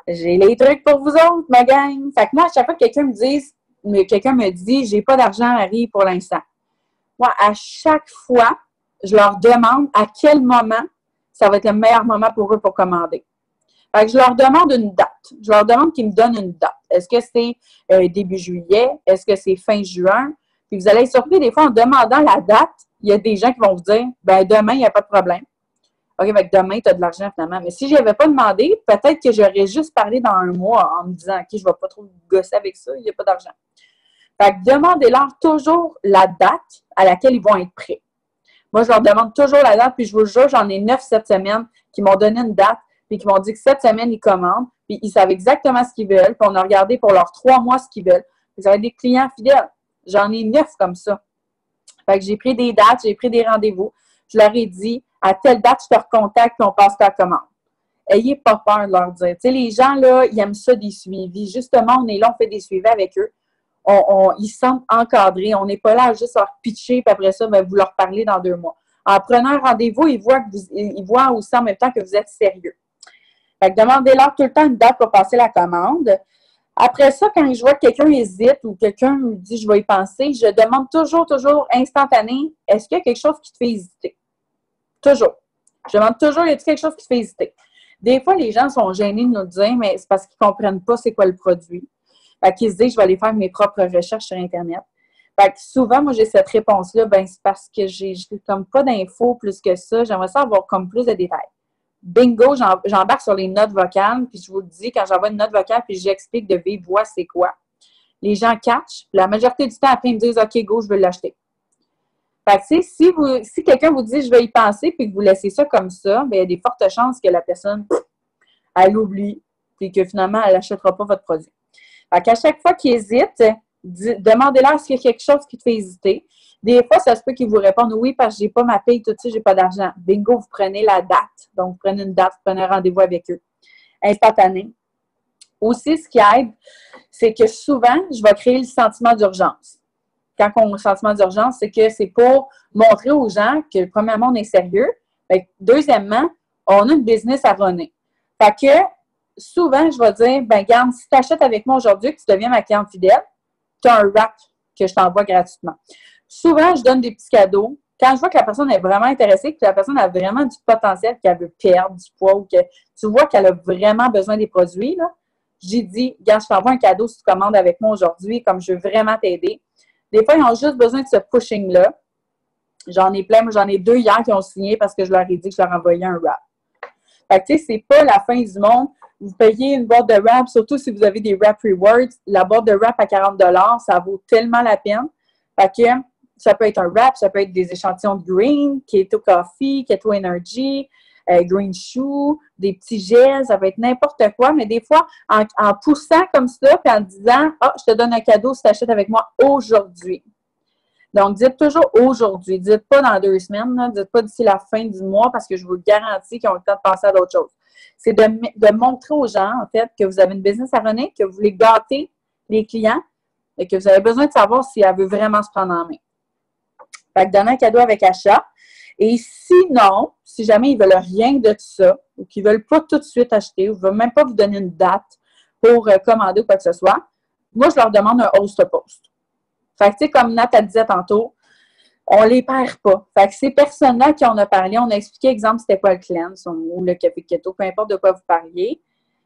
J'ai les trucs pour vous autres, ma gang. Fait que moi, à chaque fois que quelqu'un me dit « J'ai pas d'argent, Marie, pour l'instant ». Moi, à chaque fois, je leur demande à quel moment ça va être le meilleur moment pour eux pour commander. Fait que je leur demande une date. Je leur demande qu'ils me donnent une date. Est-ce que c'est début juillet? Est-ce que c'est fin juin? Puis vous allez être surpris, des fois, en demandant la date, il y a des gens qui vont vous dire « Ben demain, il n'y a pas de problème. » OK, fait que demain, tu as de l'argent finalement. Mais si je n'avais pas demandé, peut-être que j'aurais juste parlé dans un mois en me disant « OK, je ne vais pas trop gosser avec ça, il n'y a pas d'argent. » Fait que demandez-leur toujours la date à laquelle ils vont être prêts. Moi, je leur demande toujours la date, puis je vous jure, j'en ai 9 cette semaine qui m'ont donné une date, puis qui m'ont dit que cette semaine, ils commandent, puis ils savent exactement ce qu'ils veulent, puis on a regardé pour leurs 3 mois ce qu'ils veulent. Vous avez des clients fidèles. J'en ai 9 comme ça. Fait que j'ai pris des dates, j'ai pris des rendez-vous. Je leur ai dit, à telle date, je te recontacte, puis on passe ta commande. Ayez pas peur de leur dire. Tu sais, les gens, là, ils aiment ça, des suivis. Justement, on est là, on fait des suivis avec eux. Ils se sentent encadrés. On n'est pas là à juste leur pitcher, puis après ça, ben, vous leur parlez dans 2 mois. En prenant un rendez-vous, ils voient aussi en même temps que vous êtes sérieux. Fait que demandez-leur tout le temps une date pour passer la commande. Après ça, quand je vois que quelqu'un hésite ou quelqu'un me dit « je vais y penser », je demande toujours instantané « est-ce qu'il y a quelque chose qui te fait hésiter? » Toujours. Je demande toujours « y a-t-il quelque chose qui te fait hésiter? » Des fois, les gens sont gênés de nous le dire, mais c'est parce qu'ils ne comprennent pas c'est quoi le produit. Fait qu'ils se disent « je vais aller faire mes propres recherches sur Internet ». Fait que souvent, moi, j'ai cette réponse-là, ben c'est parce que j'ai comme pas d'infos plus que ça. J'aimerais ça avoir comme plus de détails. Bingo, j'embarque sur les notes vocales, puis je vous le dis, quand j'envoie une note vocale, puis j'explique de vive voix c'est quoi. Les gens catchent, puis la majorité du temps, après, ils me disent « OK, go, je veux l'acheter ». Fait que, si quelqu'un vous dit « je vais y penser », puis que vous laissez ça comme ça, bien, il y a des fortes chances que la personne, elle oublie, puis que finalement, elle n'achètera pas votre produit. Fait qu'à chaque fois qu'ils hésitent, demandez-leur s'il y a quelque chose qui te fait hésiter. Des fois, ça se peut qu'ils vous répondent « oui, parce que j'ai pas ma paye tout de suite, j'ai pas d'argent ». Bingo, vous prenez la date. Donc, vous prenez une date, vous prenez un rendez-vous avec eux. Instantané. Aussi, ce qui aide, c'est que souvent, je vais créer le sentiment d'urgence. Quand on a le sentiment d'urgence, c'est que c'est pour montrer aux gens que, premièrement, on est sérieux. Fait que, deuxièmement, on a une business à runner. Fait que, souvent, je vais dire, ben garde, si tu achètes avec moi aujourd'hui, que tu deviens ma cliente fidèle, tu as un wrap que je t'envoie gratuitement. Souvent, je donne des petits cadeaux. Quand je vois que la personne est vraiment intéressée, que la personne a vraiment du potentiel, qu'elle veut perdre du poids ou que tu vois qu'elle a vraiment besoin des produits, là, j'ai dit, regarde, je t'envoie un cadeau si tu commandes avec moi aujourd'hui, comme je veux vraiment t'aider. Des fois, ils ont juste besoin de ce pushing-là. J'en ai plein, moi j'en ai 2 hier qui ont signé parce que je leur ai dit que je leur envoyais un wrap. Fait que tu sais, c'est pas la fin du monde. Vous payez une boîte de wrap, surtout si vous avez des wrap rewards. La boîte de wrap à 40 $, ça vaut tellement la peine. Fait que ça peut être un wrap, ça peut être des échantillons de green, keto coffee, keto energy, green shoe, des petits gels, ça peut être n'importe quoi. Mais des fois, en poussant comme ça, puis en disant « ah, je te donne un cadeau si tu achètes avec moi aujourd'hui ». Donc, dites toujours aujourd'hui. Dites pas dans 2 semaines. Là. Dites pas d'ici la fin du mois parce que je vous le garantis qu'ils ont le temps de penser à d'autres choses. C'est de montrer aux gens, en fait, que vous avez une business à runner, que vous voulez gâter les clients et que vous avez besoin de savoir si elle veut vraiment se prendre en main. Fait que donner un cadeau avec achat. Et sinon, si jamais ils ne veulent rien de tout ça ou qu'ils ne veulent pas tout de suite acheter ou ne veulent même pas vous donner une date pour commander ou quoi que ce soit, moi, je leur demande un host-to-post. Fait que, tu sais, comme Nat a disait tantôt, on les perd pas. Fait que ces personnes-là qui on a parlé, on a expliqué, exemple, c'était quoi le cleanse ou le café keto, peu importe de quoi vous parliez,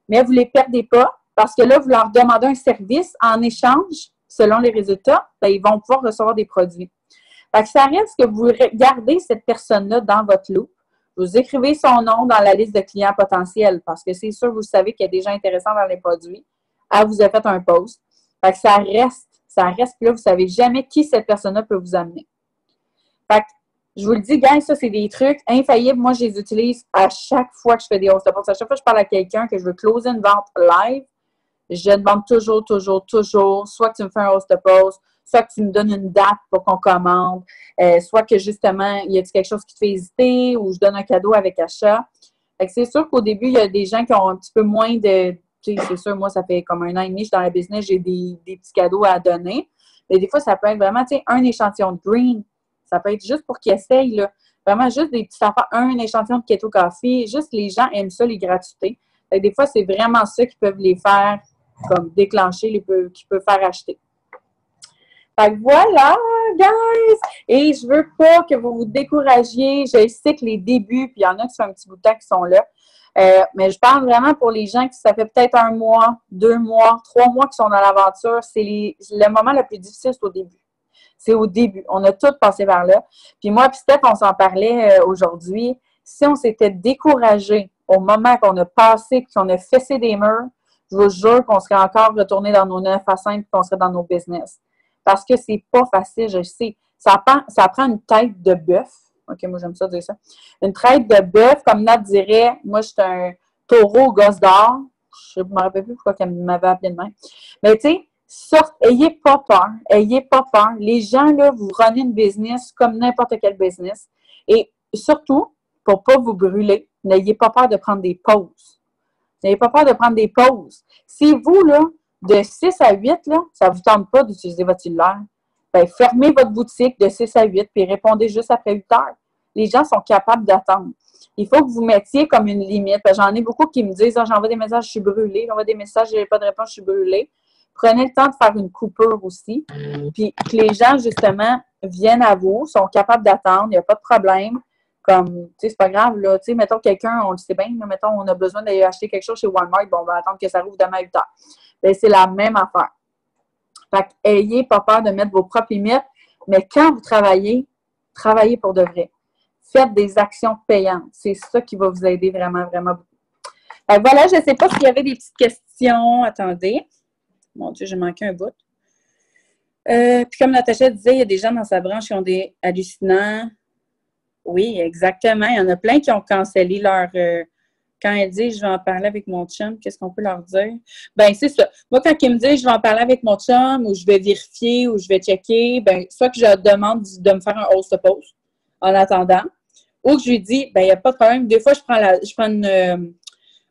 mais vous ne les perdez pas parce que là, vous leur demandez un service en échange, selon les résultats, bien, ils vont pouvoir recevoir des produits. Fait que ça reste que vous gardez cette personne-là dans votre loupe. Vous écrivez son nom dans la liste de clients potentiels parce que c'est sûr, vous savez qu'il y a des gens intéressants dans les produits. Elle vous a fait un post. Fait que ça reste. Puis là, vous ne savez jamais qui cette personne-là peut vous amener. Fait que, je vous le dis, guys, ça, c'est des trucs infaillibles. Moi, je les utilise à chaque fois que je fais des host posts. À chaque fois que je parle à quelqu'un que je veux closer une vente live, je demande toujours, soit que tu me fais un host post, soit que tu me donnes une date pour qu'on commande, soit que justement, y a-t-il quelque chose qui te fait hésiter ou je donne un cadeau avec achat. Fait que c'est sûr qu'au début, il y a des gens qui ont un petit peu moins de... Tu sais, c'est sûr, moi, ça fait comme 1 an et demi, je suis dans la business, j'ai des petits cadeaux à donner. Mais des fois, ça peut être vraiment, tu sais, un échantillon de green. Ça peut être juste pour qu'ils essayent, là. Vraiment, juste des petites affaires, un échantillon de keto coffee. Juste, les gens aiment ça, les gratuités. Fait que des fois, c'est vraiment ça qui peuvent les faire, comme déclencher, qui peuvent faire acheter. Fait que voilà, guys! Et je veux pas que vous vous découragiez. Je sais que les débuts, puis il y en a qui sont un petit bout de temps qui sont là. Mais je parle vraiment pour les gens qui, ça fait peut-être 1 mois, 2 mois, 3 mois qui sont dans l'aventure. C'est le moment le plus difficile, c'est au début. C'est au début. On a tous passé par là. Puis moi puis Steph, on s'en parlait aujourd'hui. Si on s'était découragé au moment qu'on a passé et qu'on a fessé des murs, je vous jure qu'on serait encore retourné dans nos 9 à 5 et qu'on serait dans nos business. Parce que c'est pas facile, je sais. Ça prend une tête de bœuf. OK, moi, j'aime ça dire ça. Une tête de bœuf, comme Nat dirait, moi, je suis un taureau gosse d'or. Je ne me rappelle plus pourquoi elle m'avait appelé de même. Mais tu sais, ayez pas peur. Ayez pas peur. Les gens, là, vous runnez une business comme n'importe quel business. Et surtout, pour ne pas vous brûler, n'ayez pas peur de prendre des pauses. N'ayez pas peur de prendre des pauses. Si vous, là, de 6 à 8, là, ça ne vous tente pas d'utiliser votre cellulaire, bien, fermez votre boutique de 6 à 8 puis répondez juste après 8 heures. Les gens sont capables d'attendre. Il faut que vous mettiez comme une limite. J'en ai beaucoup qui me disent « J'envoie des messages, je suis brûlée. J'envoie des messages, je n'ai pas de réponse, je suis brûlée. » Prenez le temps de faire une coupure aussi. Puis que les gens, justement, viennent à vous, sont capables d'attendre, il n'y a pas de problème. Comme, tu sais, c'est pas grave, là. Tu sais, mettons quelqu'un, on le sait bien, là, mettons, on a besoin d'aller acheter quelque chose chez Walmart, bon, on va attendre que ça rouvre demain à 8 heures. Bien, c'est la même affaire. Fait qu'ayez pas peur de mettre vos propres limites, mais quand vous travaillez pour de vrai. Faites des actions payantes. C'est ça qui va vous aider vraiment, vraiment beaucoup. Fait que voilà, je ne sais pas s'il y avait des petites questions. Attendez. Mon Dieu, j'ai manqué un bout. Puis comme Natacha disait, il y a des gens dans sa branche qui ont des hallucinants. Oui, exactement. Il y en a plein qui ont cancellé leur... quand elle dit « je vais en parler avec mon chum », qu'est-ce qu'on peut leur dire? Bien, c'est ça. Moi, quand il me dit « je vais en parler avec mon chum » ou « je vais vérifier » ou « je vais checker », bien, soit que je demande de me faire un host post en attendant, ou que je lui dis « bien, il n'y a pas de problème. » Des fois, je prends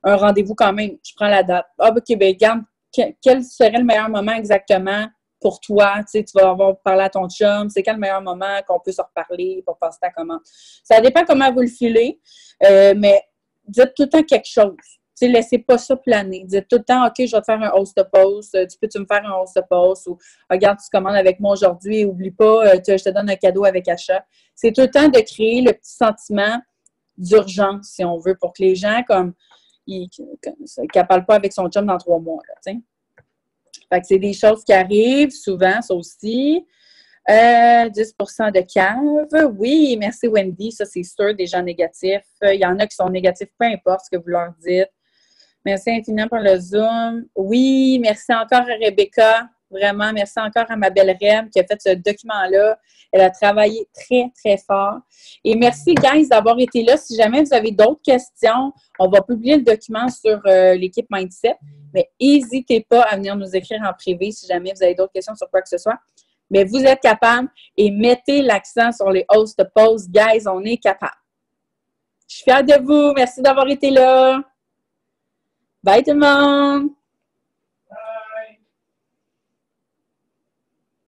un rendez-vous quand même. Je prends la date. « Ah, OK, bien, regarde, quel serait le meilleur moment exactement pour toi? Tu sais, tu vas avoir parlé à ton chum. C'est quel le meilleur moment qu'on peut se reparler pour passer ta commande? » Ça dépend comment vous le filez, mais dites tout le temps quelque chose. Tu sais, laissez pas ça planer. Dites tout le temps, OK, je vais te faire un host post. Tu peux-tu me faire un host post? Ou regarde, tu commandes avec moi aujourd'hui. Oublie pas, je te donne un cadeau avec achat. C'est tout le temps de créer le petit sentiment d'urgence, si on veut, pour que les gens, comme, qui ne parlent pas avec son chum dans 3 mois. Là, tu sais. Fait que c'est des choses qui arrivent souvent, ça aussi. 10% de cave. Oui, merci Wendy. Ça, c'est sûr, des gens négatifs. Il y en a qui sont négatifs, peu importe ce que vous leur dites. Merci infiniment pour le Zoom. Oui, merci encore à Rebecca. Vraiment, merci encore à ma belle Rem qui a fait ce document-là. Elle a travaillé très, très fort. Et merci, guys, d'avoir été là. Si jamais vous avez d'autres questions, on va publier le document sur l'équipe Mindset. Mais n'hésitez pas à venir nous écrire en privé si jamais vous avez d'autres questions sur quoi que ce soit. Mais vous êtes capable et mettez l'accent sur les host posts. Guys, on est capable. Je suis fière de vous. Merci d'avoir été là. Bye tout le monde!